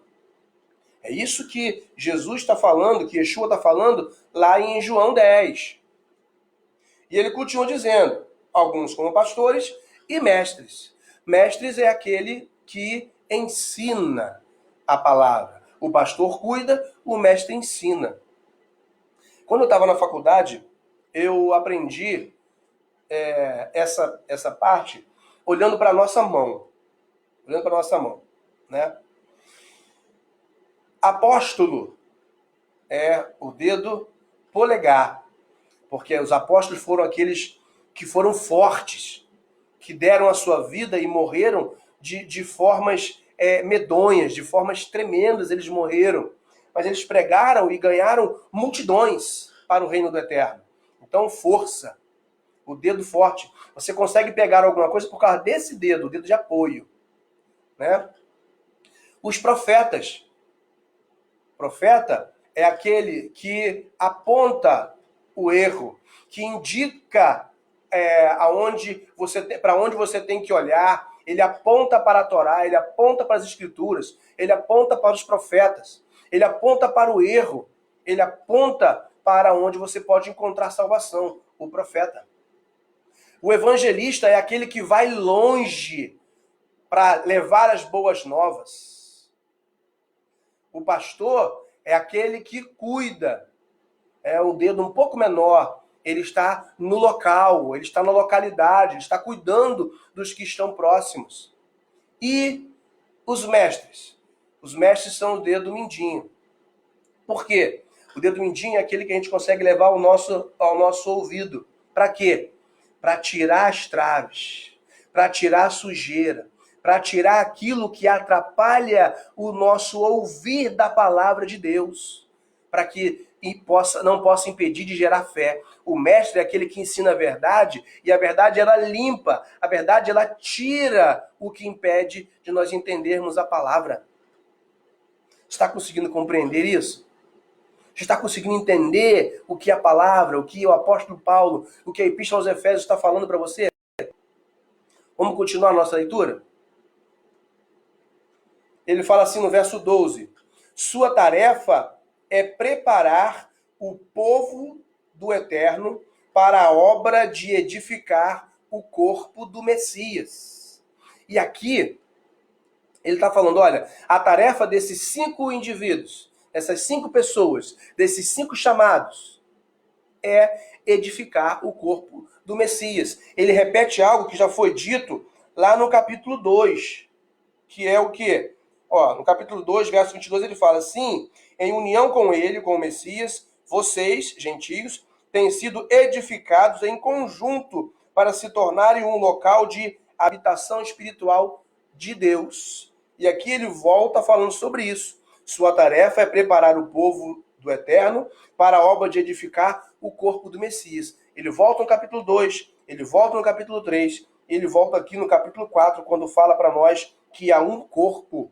É isso que Jesus está falando, que Yeshua está falando lá em João 10. E ele continua dizendo, alguns como pastores e mestres. Mestres é aquele que ensina a palavra. O pastor cuida, o mestre ensina. Quando eu estava na faculdade, eu aprendi essa parte olhando para a nossa mão. Olhando para a nossa mão, né? Apóstolo é o dedo polegar, porque os apóstolos foram aqueles que foram fortes, que deram a sua vida e morreram de formas medonhas, de formas tremendas. Eles morreram, mas eles pregaram e ganharam multidões para o reino do Eterno. Então, força, o dedo forte. Você consegue pegar alguma coisa por causa desse dedo, o dedo de apoio, né? Os profetas. Profeta é aquele que aponta o erro, que indica para onde você tem que olhar. Ele aponta para a Torá, ele aponta para as Escrituras, ele aponta para os profetas, ele aponta para o erro, ele aponta para onde você pode encontrar salvação, o profeta. O evangelista é aquele que vai longe para levar as boas novas. O pastor é aquele que cuida. É um dedo um pouco menor. Ele está no local, ele está na localidade, ele está cuidando dos que estão próximos. E os mestres? Os mestres são o dedo mindinho. Por quê? O dedo mindinho é aquele que a gente consegue levar ao nosso ouvido. Para quê? Para tirar as traves, para tirar a sujeira, para tirar aquilo que atrapalha o nosso ouvir da palavra de Deus, para que não possa impedir de gerar fé. O mestre é aquele que ensina a verdade, e a verdade ela limpa, a verdade ela tira o que impede de nós entendermos a palavra. Está conseguindo compreender isso? Está conseguindo entender o que a palavra, o que o apóstolo Paulo, o que a Epístola aos Efésios está falando para você? Vamos continuar a nossa leitura? Ele fala assim no verso 12: sua tarefa é preparar o povo do Eterno para a obra de edificar o corpo do Messias. E aqui, ele está falando, olha, a tarefa desses 5 indivíduos, dessas 5 pessoas, desses 5 chamados, é edificar o corpo do Messias. Ele repete algo que já foi dito lá no capítulo 2, que é o quê? No capítulo 2, verso 22, ele fala assim, em união com ele, com o Messias, vocês, gentios, têm sido edificados em conjunto para se tornarem um local de habitação espiritual de Deus. E aqui ele volta falando sobre isso. Sua tarefa é preparar o povo do Eterno para a obra de edificar o corpo do Messias. Ele volta no capítulo 2, ele volta no capítulo 3, ele volta aqui no capítulo 4, quando fala para nós que há um corpo.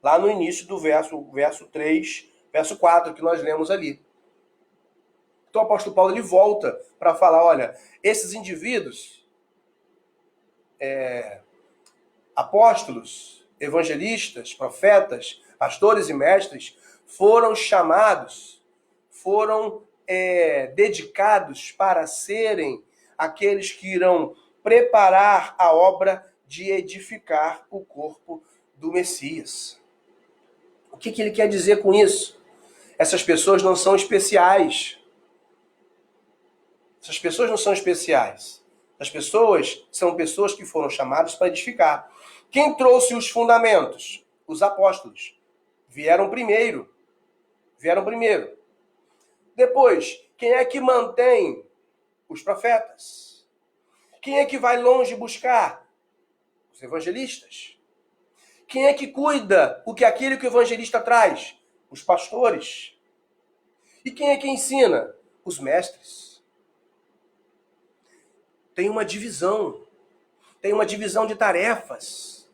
Lá no início do verso 3, verso 4, que nós lemos ali. Então o apóstolo Paulo ele volta para falar, olha, esses indivíduos, apóstolos, evangelistas, profetas, pastores e mestres, foram chamados, foram dedicados para serem aqueles que irão preparar a obra de edificar o corpo do Messias. O que ele quer dizer com isso? Essas pessoas não são especiais. Essas pessoas não são especiais. As pessoas são pessoas que foram chamadas para edificar. Quem trouxe os fundamentos? Os apóstolos. Vieram primeiro. Depois, quem é que mantém? Os profetas. Quem é que vai longe buscar? Os evangelistas. Quem é que cuida aquilo que o evangelista traz? Os pastores. E quem é que ensina? Os mestres. Tem uma divisão de tarefas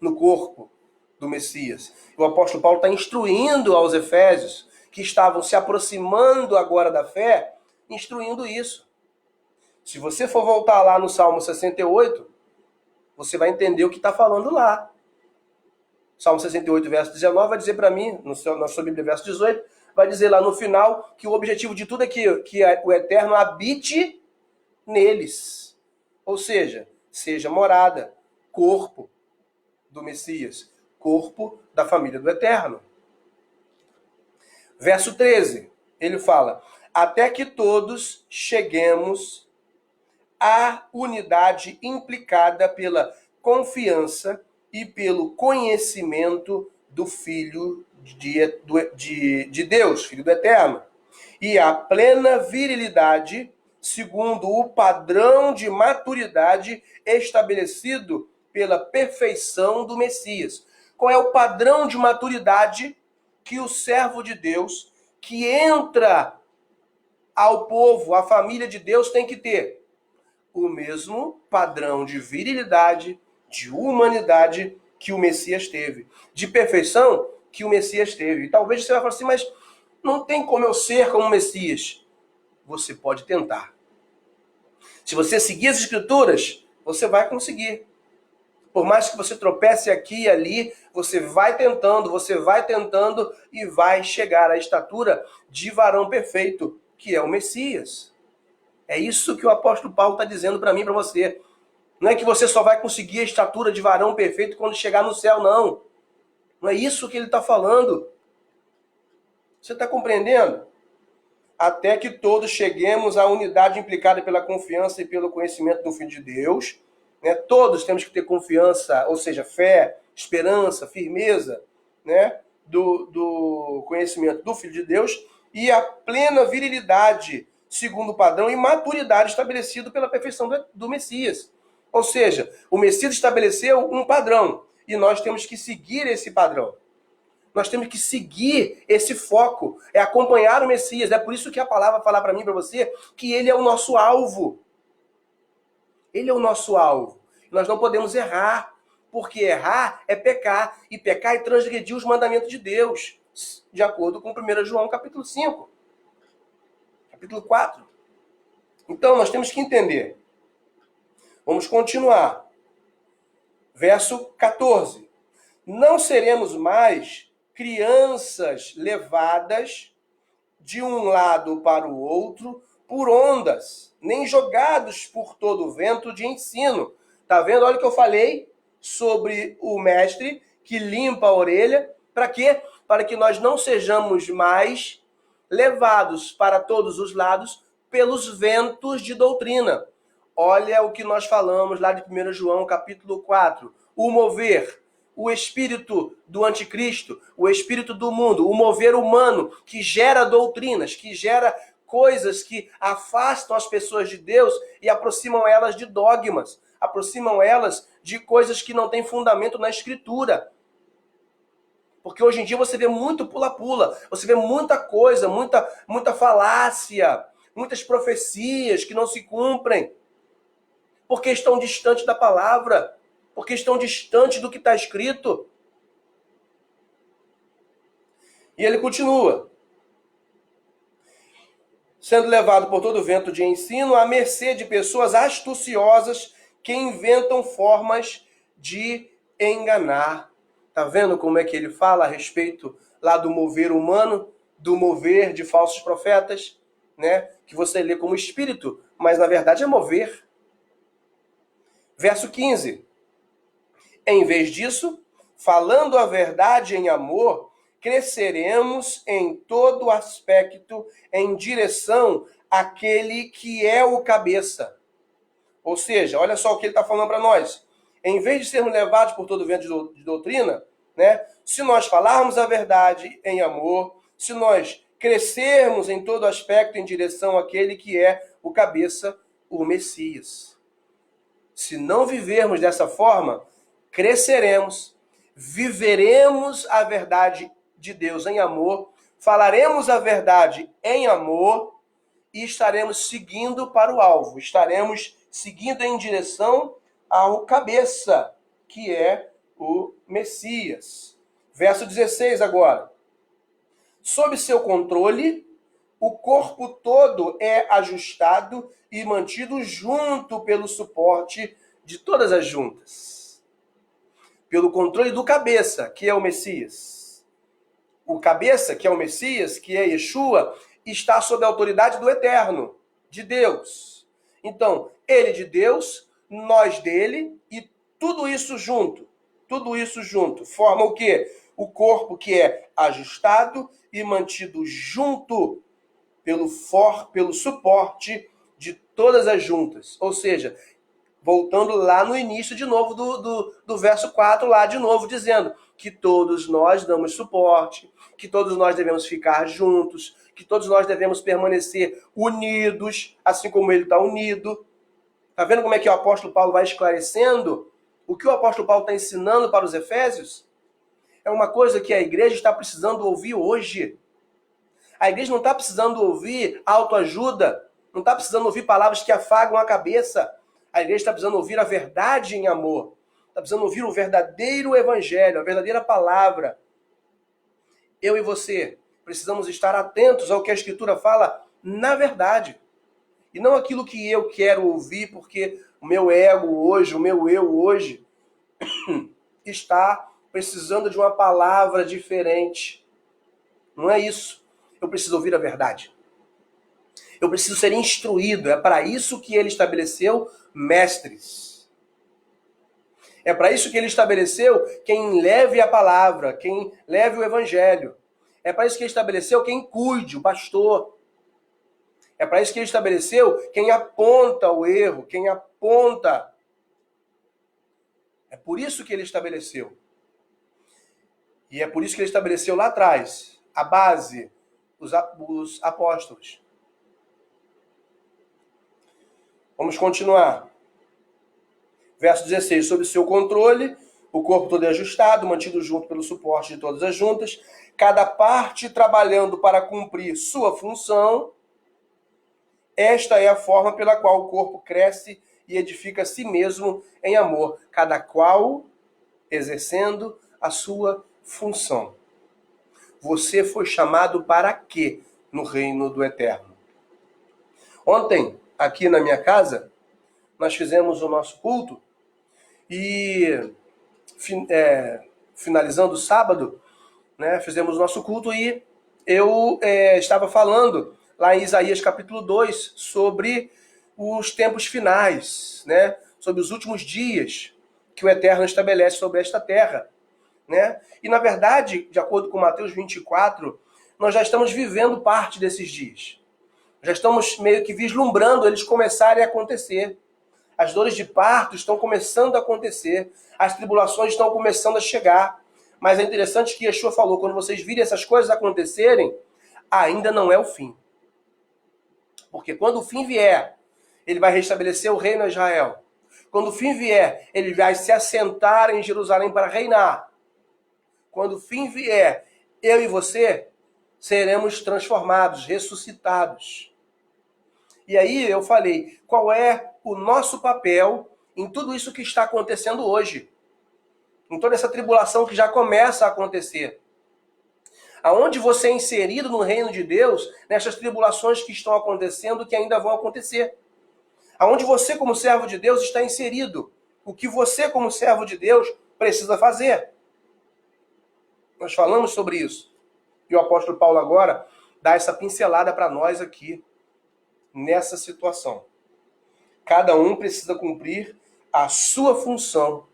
no corpo do Messias. O apóstolo Paulo está instruindo aos efésios, que estavam se aproximando agora da fé, instruindo isso. Se você for voltar lá no Salmo 68, você vai entender o que está falando lá. Salmo 68, verso 19, vai dizer para mim, na sua Bíblia, verso 18, vai dizer lá no final que o objetivo de tudo é que o Eterno habite neles. Ou seja morada, corpo do Messias, corpo da família do Eterno. Verso 13, ele fala, até que todos cheguemos à unidade implicada pela confiança e pelo conhecimento do Filho de Deus, Filho do Eterno, e a plena virilidade, segundo o padrão de maturidade estabelecido pela perfeição do Messias. Qual é o padrão de maturidade que o servo de Deus, que entra ao povo, à família de Deus, tem que ter? O mesmo padrão de virilidade, de humanidade que o Messias teve, de perfeição que o Messias teve. E talvez você vai falar assim, mas não tem como eu ser como o Messias. Você pode tentar. Se você seguir as Escrituras, você vai conseguir. Por mais que você tropece aqui e ali, você vai tentando e vai chegar à estatura de varão perfeito, que é o Messias. É isso que o apóstolo Paulo está dizendo para mim e para você. Não é que você só vai conseguir a estatura de varão perfeito quando chegar no céu, não. Não é isso que ele está falando. Você está compreendendo? Até que todos cheguemos à unidade implicada pela confiança e pelo conhecimento do Filho de Deus. Né? Todos temos que ter confiança, ou seja, fé, esperança, firmeza, né? do conhecimento do Filho de Deus e a plena virilidade, segundo o padrão, e maturidade estabelecido pela perfeição do Messias. Ou seja, o Messias estabeleceu um padrão e nós temos que seguir esse padrão. Nós temos que seguir esse foco, é acompanhar o Messias. É por isso que a palavra fala para mim e para você que ele é o nosso alvo. Ele é o nosso alvo. Nós não podemos errar, porque errar é pecar, e pecar é transgredir os mandamentos de Deus, de acordo com 1 João capítulo 5, capítulo 4. Então nós temos que entender. Vamos continuar. Verso 14. Não seremos mais crianças levadas de um lado para o outro por ondas, nem jogados por todo o vento de ensino. Tá vendo? Olha o que eu falei sobre o mestre que limpa a orelha. Para quê? Para que nós não sejamos mais levados para todos os lados pelos ventos de doutrina. Olha o que nós falamos lá de 1 João, capítulo 4. O mover, o espírito do anticristo, o espírito do mundo, o mover humano que gera doutrinas, que gera coisas que afastam as pessoas de Deus e aproximam elas de dogmas, aproximam elas de coisas que não têm fundamento na Escritura. Porque hoje em dia você vê muito pula-pula, você vê muita coisa, muita falácia, muitas profecias que não se cumprem, porque estão distantes da palavra, porque estão distantes do que está escrito. E ele continua. Sendo levado por todo vento de ensino, à mercê de pessoas astuciosas que inventam formas de enganar. Tá vendo como é que ele fala a respeito lá do mover humano, do mover de falsos profetas, né? Que você lê como espírito, mas na verdade é mover. Verso 15. Em vez disso, falando a verdade em amor, cresceremos em todo aspecto em direção àquele que é o cabeça. Ou seja, olha só o que ele está falando para nós. Em vez de sermos levados por todo vento de doutrina, né, se nós falarmos a verdade em amor, se nós crescermos em todo aspecto em direção àquele que é o cabeça, o Messias. Se não vivermos dessa forma, cresceremos, viveremos a verdade de Deus em amor, falaremos a verdade em amor e estaremos seguindo para o alvo, estaremos seguindo em direção ao cabeça, que é o Messias. Verso 16 agora. Sob seu controle, o corpo todo é ajustado e mantido junto pelo suporte de todas as juntas. Pelo controle do cabeça, que é o Messias. O cabeça, que é o Messias, que é Yeshua, está sob a autoridade do Eterno, de Deus. Então, ele de Deus, nós dele, e tudo isso junto, forma o quê? O corpo que é ajustado e mantido junto pelo suporte de todas as juntas. Ou seja, voltando lá no início de novo do verso 4, lá de novo dizendo que todos nós damos suporte, que todos nós devemos ficar juntos, que todos nós devemos permanecer unidos, assim como ele está unido. Está vendo como é que o apóstolo Paulo vai esclarecendo o que o apóstolo Paulo está ensinando para os Efésios? É uma coisa que a igreja está precisando ouvir hoje. A igreja não está precisando ouvir autoajuda, não está precisando ouvir palavras que afagam a cabeça. A igreja está precisando ouvir a verdade em amor. Está precisando ouvir o verdadeiro evangelho, a verdadeira palavra. Eu e você precisamos estar atentos ao que a Escritura fala na verdade. E não aquilo que eu quero ouvir, porque o meu ego hoje, o meu eu hoje, está precisando de uma palavra diferente. Não é isso. Eu preciso ouvir a verdade. Eu preciso ser instruído. É para isso que ele estabeleceu mestres. É para isso que ele estabeleceu quem leve a palavra, quem leve o evangelho. É para isso que ele estabeleceu quem cuide, o pastor. É para isso que ele estabeleceu quem aponta o erro, quem aponta. É por isso que ele estabeleceu. E é por isso que ele estabeleceu lá atrás a base, os apóstolos. Vamos continuar. Verso 16. Sob seu controle, o corpo todo é ajustado, mantido junto pelo suporte de todas as juntas, cada parte trabalhando para cumprir sua função. Esta é a forma pela qual o corpo cresce e edifica a si mesmo em amor, cada qual exercendo a sua função. Você foi chamado para quê no reino do Eterno? Ontem, aqui na minha casa, nós fizemos o nosso culto e finalizando o sábado, né? Fizemos o nosso culto e eu estava falando lá em Isaías capítulo 2 sobre os tempos finais, né? Sobre os últimos dias que o Eterno estabelece sobre esta terra, né? E na verdade, de acordo com Mateus 24, nós já estamos vivendo parte desses dias. Já estamos meio que vislumbrando eles começarem a acontecer. As dores de parto estão começando a acontecer, as tribulações estão começando a chegar. Mas é interessante que Yeshua falou, quando vocês virem essas coisas acontecerem, ainda não é o fim. Porque quando o fim vier, ele vai restabelecer o reino a Israel. Quando o fim vier, ele vai se assentar em Jerusalém para reinar. Quando o fim vier, eu e você seremos transformados, ressuscitados. E aí eu falei, qual é o nosso papel em tudo isso que está acontecendo hoje? Em toda essa tribulação que já começa a acontecer. Aonde você é inserido no reino de Deus, nessas tribulações que estão acontecendo, que ainda vão acontecer. Aonde você, como servo de Deus, está inserido. O que você, como servo de Deus, precisa fazer. Nós falamos sobre isso. E o apóstolo Paulo agora dá essa pincelada para nós aqui, nessa situação. Cada um precisa cumprir a sua função.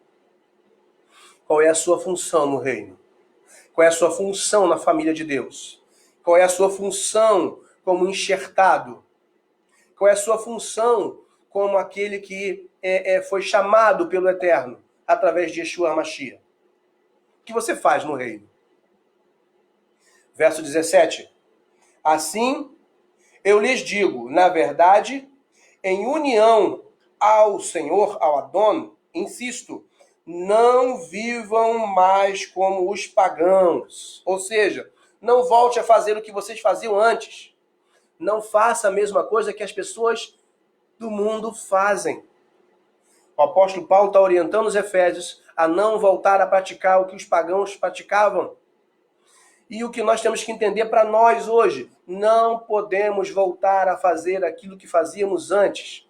Qual é a sua função no reino? Qual é a sua função na família de Deus? Qual é a sua função como enxertado? Qual é a sua função como aquele que foi chamado pelo Eterno através de Yeshua HaMashiach? O que você faz no reino? Verso 17. Assim, eu lhes digo, na verdade, em união ao Senhor, ao Adon, insisto, não vivam mais como os pagãos. Ou seja, não volte a fazer o que vocês faziam antes. Não faça a mesma coisa que as pessoas do mundo fazem. O apóstolo Paulo está orientando os Efésios a não voltar a praticar o que os pagãos praticavam. E o que nós temos que entender para nós hoje, não podemos voltar a fazer aquilo que fazíamos antes.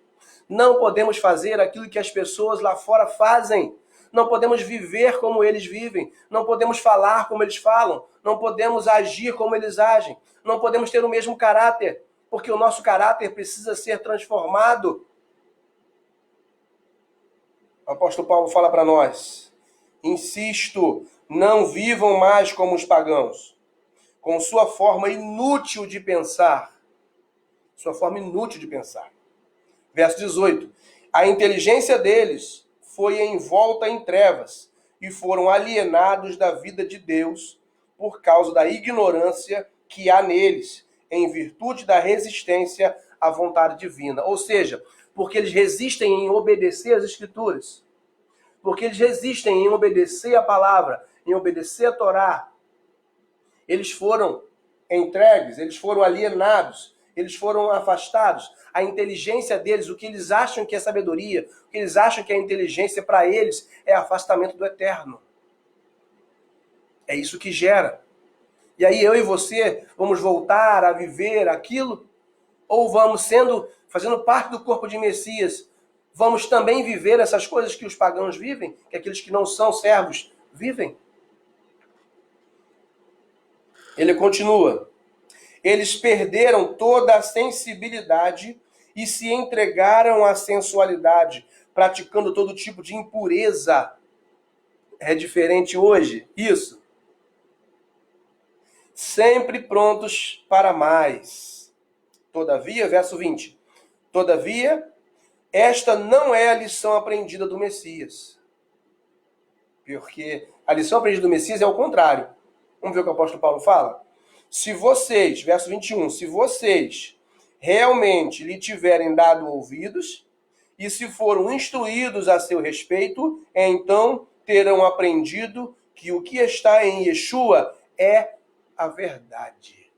Não podemos fazer aquilo que as pessoas lá fora fazem. Não podemos viver como eles vivem. Não podemos falar como eles falam. Não podemos agir como eles agem. Não podemos ter o mesmo caráter, porque o nosso caráter precisa ser transformado. O apóstolo Paulo fala para nós, insisto, não vivam mais como os pagãos, com sua forma inútil de pensar. Sua forma inútil de pensar. Verso 18. A inteligência deles foi envolta em trevas e foram alienados da vida de Deus por causa da ignorância que há neles, em virtude da resistência à vontade divina. Ou seja, porque eles resistem em obedecer às Escrituras. Porque eles resistem em obedecer a palavra, em obedecer a Torá. Eles foram entregues, eles foram alienados, eles foram afastados. A inteligência deles, o que eles acham que é sabedoria, o que eles acham que é inteligência para eles, é afastamento do Eterno. É isso que gera. E aí eu e você vamos voltar a viver aquilo? Ou vamos fazendo parte do corpo de Messias, vamos também viver essas coisas que os pagãos vivem, que aqueles que não são servos vivem? Ele continua. Eles perderam toda a sensibilidade e se entregaram à sensualidade, praticando todo tipo de impureza. É diferente hoje, isso. Sempre prontos para mais. Todavia, verso 20. Todavia, esta não é a lição aprendida do Messias. Porque a lição aprendida do Messias é o contrário. Vamos ver o que o apóstolo Paulo fala? Se vocês, verso 21, se vocês realmente lhe tiverem dado ouvidos, e se foram instruídos a seu respeito, então terão aprendido que o que está em Yeshua é a verdade.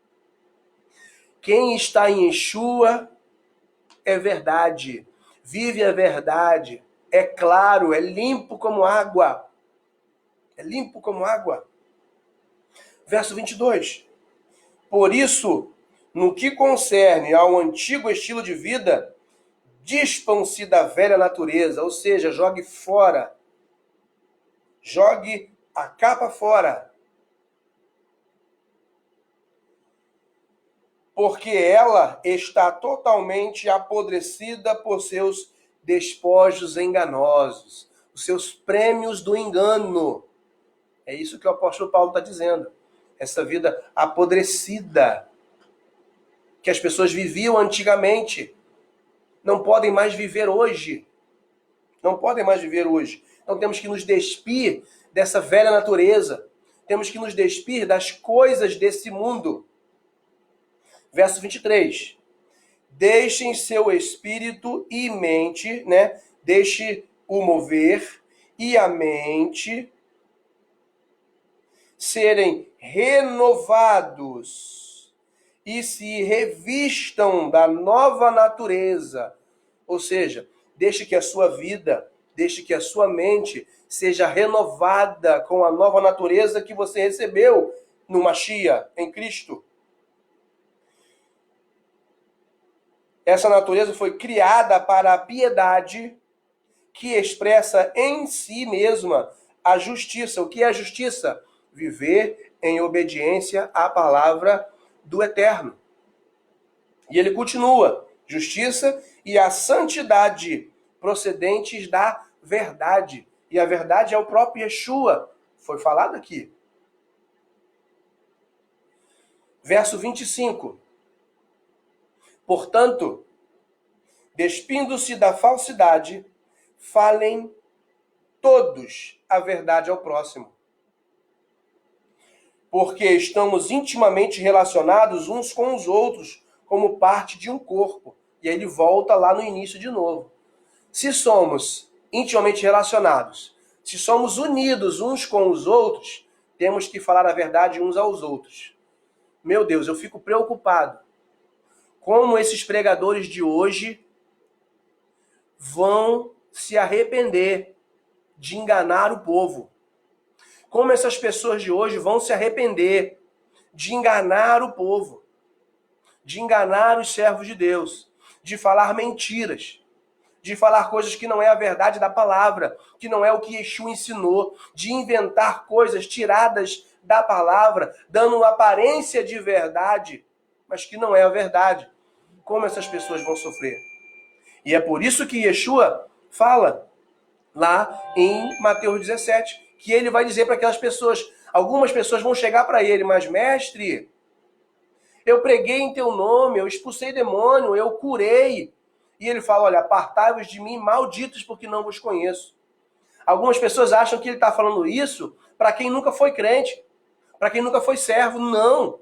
Quem está em Yeshua é verdade, vive a verdade, é claro, é limpo como água. É limpo como água. Verso 22. Por isso, no que concerne ao antigo estilo de vida, dispam-se da velha natureza, ou seja, jogue fora. Jogue a capa fora. porque ela está totalmente apodrecida por seus despojos enganosos, os seus prêmios do engano. É isso que o apóstolo Paulo está dizendo. Essa vida apodrecida que as pessoas viviam antigamente, não podem mais viver hoje. Não podem mais viver hoje. Então temos que nos despir dessa velha natureza. Temos que nos despir das coisas desse mundo. Verso 23. Deixem seu espírito e mente, né? Deixe-o mover e a mente serem renovados e se revistam da nova natureza. Ou seja, deixe que a sua vida, deixe que a sua mente seja renovada com a nova natureza que você recebeu no Mashiach, em Cristo. Essa natureza foi criada para a piedade que expressa em si mesma a justiça. O que é a justiça? Viver em obediência à palavra do Eterno. E ele continua: justiça e a santidade procedentes da verdade. E a verdade é o próprio Yeshua. Foi falado aqui. Verso 25. Portanto, despindo-se da falsidade, falem todos a verdade ao próximo. Porque estamos intimamente relacionados uns com os outros, como parte de um corpo. E aí ele volta lá no início de novo. Se somos intimamente relacionados, se somos unidos uns com os outros, temos que falar a verdade uns aos outros. Meu Deus, eu fico preocupado. Como esses pregadores de hoje vão se arrepender de enganar o povo. Como essas pessoas de hoje vão se arrepender de enganar o povo, de enganar os servos de Deus, de falar mentiras, de falar coisas que não é a verdade da palavra, que não é o que Yeshua ensinou, de inventar coisas tiradas da palavra, dando uma aparência de verdade, mas que não é a verdade. Como essas pessoas vão sofrer? E é por isso que Yeshua fala lá em Mateus 17, que ele vai dizer para aquelas pessoas, algumas pessoas vão chegar para ele, mas mestre, eu preguei em teu nome, eu expulsei demônio, eu curei. E ele fala, olha, apartai-vos de mim, malditos, porque não vos conheço. Algumas pessoas acham que ele está falando isso para quem nunca foi crente, para quem nunca foi servo. Não.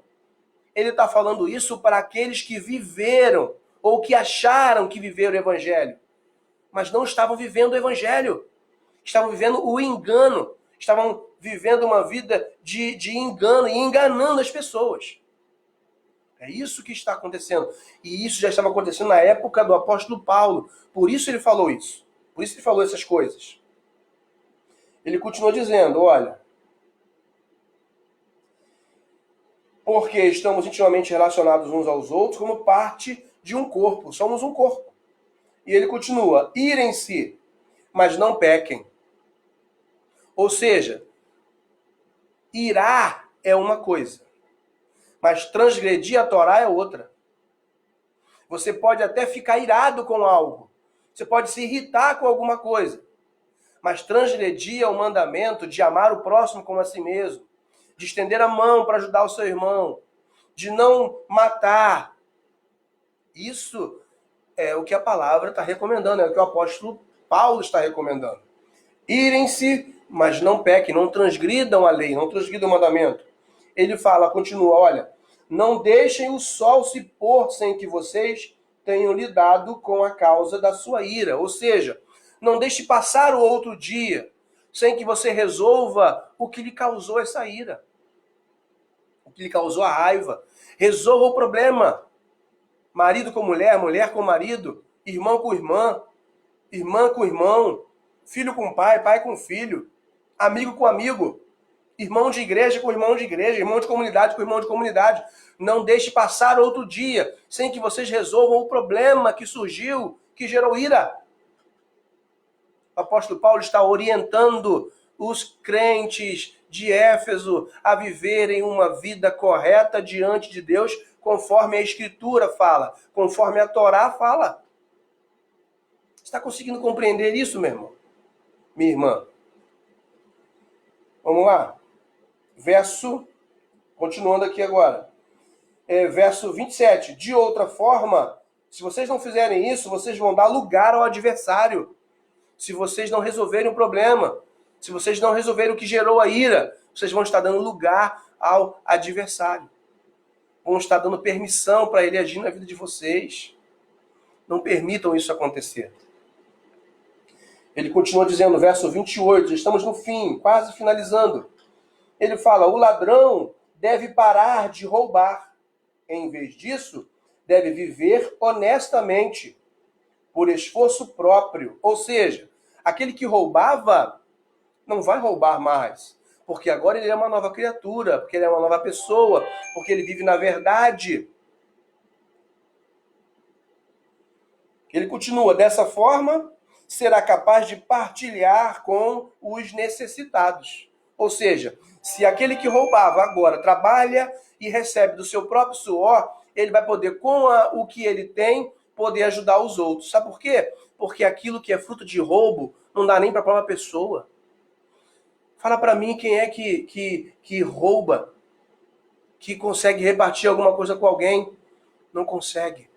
Ele está falando isso para aqueles que viveram, ou que acharam que viveram o evangelho, mas não estavam vivendo o evangelho. Estavam vivendo o engano. Estavam vivendo uma vida de engano e enganando as pessoas. É isso que está acontecendo. E isso já estava acontecendo na época do apóstolo Paulo. Por isso ele falou isso. Por isso ele falou essas coisas. Ele continuou dizendo, olha, porque estamos intimamente relacionados uns aos outros como parte de um corpo. Somos um corpo. E ele continua, irem-se, mas não pequem. Ou seja, irar é uma coisa, mas transgredir a Torá é outra. Você pode até ficar irado com algo, você pode se irritar com alguma coisa, mas transgredir é o mandamento de amar o próximo como a si mesmo, de estender a mão para ajudar o seu irmão, de não matar. Isso é o que a palavra está recomendando, é o que o apóstolo Paulo está recomendando. Irem-se, mas não pequem, não transgridam a lei, não transgridam o mandamento. Ele fala, continua, olha, não deixem o sol se pôr sem que vocês tenham lidado com a causa da sua ira. Ou seja, não deixe passar o outro dia sem que você resolva o que lhe causou essa ira, o que lhe causou a raiva. Resolva o problema. Marido com mulher, mulher com marido, irmão com irmã com irmão, filho com pai, pai com filho, amigo com amigo, irmão de igreja com irmão de igreja, irmão de comunidade com irmão de comunidade. Não deixe passar outro dia sem que vocês resolvam o problema que surgiu, que gerou ira. O apóstolo Paulo está orientando os crentes de Éfeso a viverem uma vida correta diante de Deus conforme a Escritura fala, conforme a Torá fala. Está conseguindo compreender isso, meu irmão? Minha irmã? Vamos lá. Continuando aqui agora. Verso 27. De outra forma, se vocês não fizerem isso, vocês vão dar lugar ao adversário. Se vocês não resolverem o problema, se vocês não resolverem o que gerou a ira, vocês vão estar dando lugar ao adversário. Vão estar dando permissão para ele agir na vida de vocês. Não permitam isso acontecer. Ele continua dizendo, verso 28, estamos no fim, quase finalizando. Ele fala, o ladrão deve parar de roubar. Em vez disso, deve viver honestamente, por esforço próprio. Ou seja, aquele que roubava não vai roubar mais, porque agora ele é uma nova criatura, porque ele é uma nova pessoa, porque ele vive na verdade. Ele continua, dessa forma, será capaz de partilhar com os necessitados. Ou seja, se aquele que roubava agora trabalha e recebe do seu próprio suor, ele vai poder, com o que ele tem, poder ajudar os outros. Sabe por quê? Porque aquilo que é fruto de roubo não dá nem para a própria pessoa. Fala para mim quem é que rouba, que consegue repartir alguma coisa com alguém. Não consegue.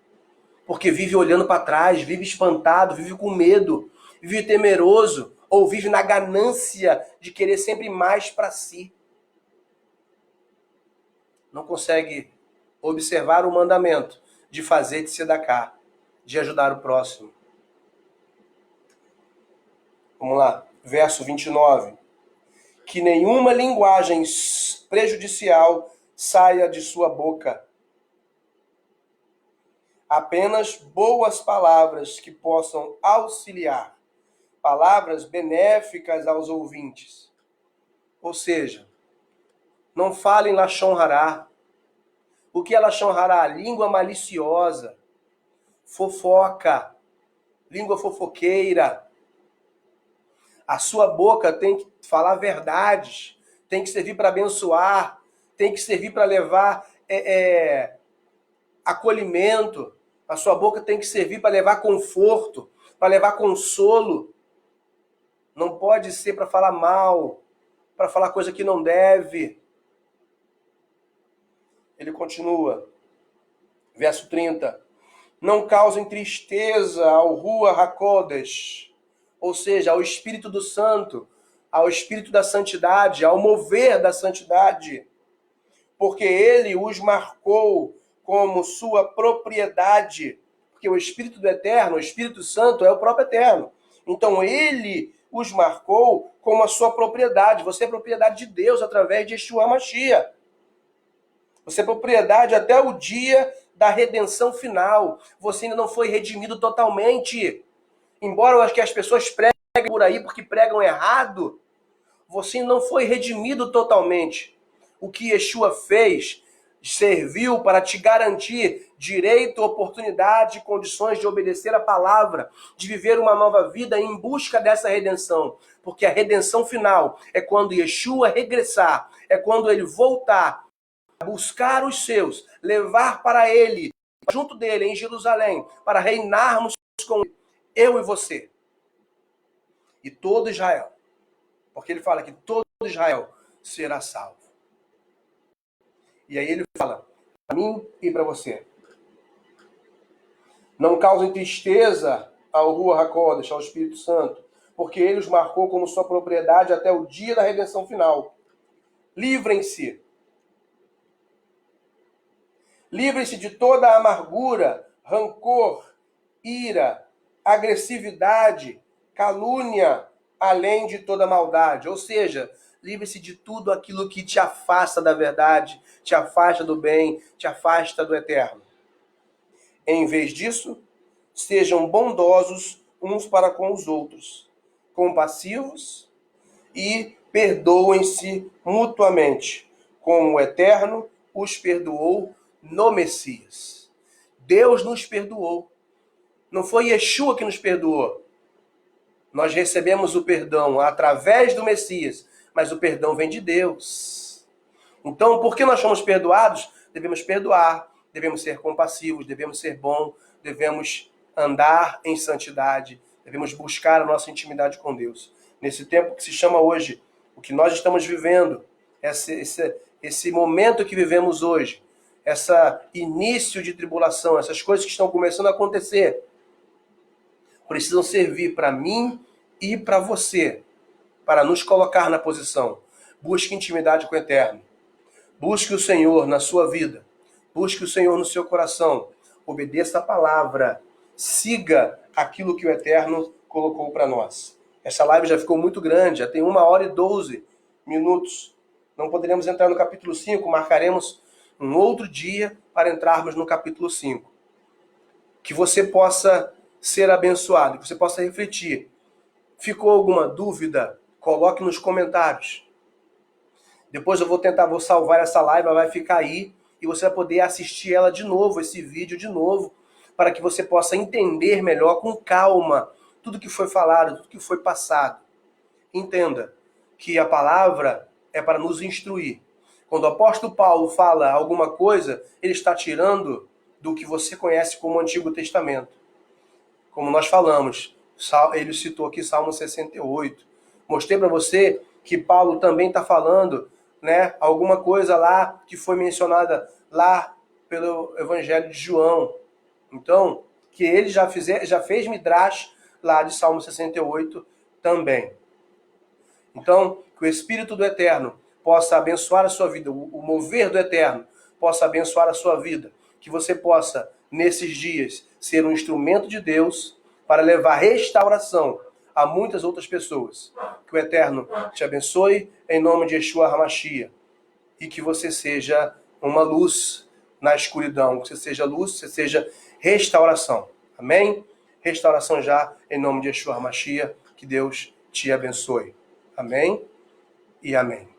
Porque vive olhando para trás, vive espantado, vive com medo, vive temeroso, ou vive na ganância de querer sempre mais para si. Não consegue observar o mandamento de fazer de tzedakah, de ajudar o próximo. Vamos lá, verso 29. Que nenhuma linguagem prejudicial saia de sua boca. Apenas boas palavras que possam auxiliar, palavras benéficas aos ouvintes. Ou seja, não falem lashon hará. O que é lashon hará? Língua maliciosa, fofoca, língua fofoqueira. A sua boca tem que falar verdades, tem que servir para abençoar, tem que servir para levar acolhimento. A sua boca tem que servir para levar conforto, para levar consolo. Não pode ser para falar mal, para falar coisa que não deve. Ele continua, verso 30. Não causem tristeza ao Ruach HaKodesh, ou seja, ao Espírito do Santo, ao Espírito da Santidade, ao mover da santidade, porque ele os marcou como sua propriedade, porque o Espírito do Eterno, o Espírito Santo, é o próprio Eterno. Então ele os marcou como a sua propriedade. Você é propriedade de Deus através de Yeshua Mashiach. Você é propriedade até o dia da redenção final. Você ainda não foi redimido totalmente. Embora eu acho que as pessoas preguem por aí porque pregam errado, você ainda não foi redimido totalmente. O que Yeshua fez serviu para te garantir direito, oportunidade, condições de obedecer a palavra, de viver uma nova vida em busca dessa redenção. Porque a redenção final é quando Yeshua regressar, é quando ele voltar, buscar os seus, levar para ele, junto dele em Jerusalém, para reinarmos com eu e você. E todo Israel. Porque ele fala que todo Israel será salvo. E aí ele fala, para mim e para você. Não causem tristeza ao Ruach HaKodesh, ao Espírito Santo, porque ele os marcou como sua propriedade até o dia da redenção final. Livrem-se. Livrem-se de toda a amargura, rancor, ira, agressividade, calúnia, além de toda maldade. Ou seja, livre-se de tudo aquilo que te afasta da verdade, te afasta do bem, te afasta do eterno. Em vez disso, sejam bondosos uns para com os outros, compassivos e perdoem-se mutuamente, como o Eterno os perdoou no Messias. Deus nos perdoou. Não foi Yeshua que nos perdoou. Nós recebemos o perdão através do Messias, mas o perdão vem de Deus. Então, por que nós somos perdoados? Devemos perdoar, devemos ser compassivos, devemos ser bons, devemos andar em santidade, devemos buscar a nossa intimidade com Deus. Nesse tempo que se chama hoje, o que nós estamos vivendo, esse momento que vivemos hoje, esse início de tribulação, essas coisas que estão começando a acontecer, precisam servir para mim e para você, para nos colocar na posição. Busque intimidade com o Eterno. Busque o Senhor na sua vida. Busque o Senhor no seu coração. Obedeça a palavra. Siga aquilo que o Eterno colocou para nós. Essa live já ficou muito grande, já tem 1h12 minutos. Não poderemos entrar no capítulo 5, marcaremos um outro dia para entrarmos no capítulo 5. Que você possa ser abençoado, que você possa refletir. Ficou alguma dúvida? Coloque nos comentários. Depois eu vou salvar essa live, ela vai ficar aí e você vai poder assistir ela de novo, esse vídeo de novo, para que você possa entender melhor, com calma, tudo que foi falado, tudo que foi passado. Entenda que a palavra é para nos instruir. Quando o apóstolo Paulo fala alguma coisa, ele está tirando do que você conhece como Antigo Testamento. Como nós falamos, ele citou aqui Salmo 68. Mostrei para você que Paulo também está falando, né, alguma coisa lá que foi mencionada lá pelo Evangelho de João. Então, que ele já fez midrash lá de Salmo 68 também. Então, que o Espírito do Eterno possa abençoar a sua vida, o mover do Eterno possa abençoar a sua vida, que você possa, nesses dias, ser um instrumento de Deus para levar restauração a muitas outras pessoas. Que o Eterno te abençoe, em nome de Yeshua HaMashiach, e que você seja uma luz na escuridão, que você seja luz, que você seja restauração. Amém? Restauração já, em nome de Yeshua HaMashiach, que Deus te abençoe. Amém e amém.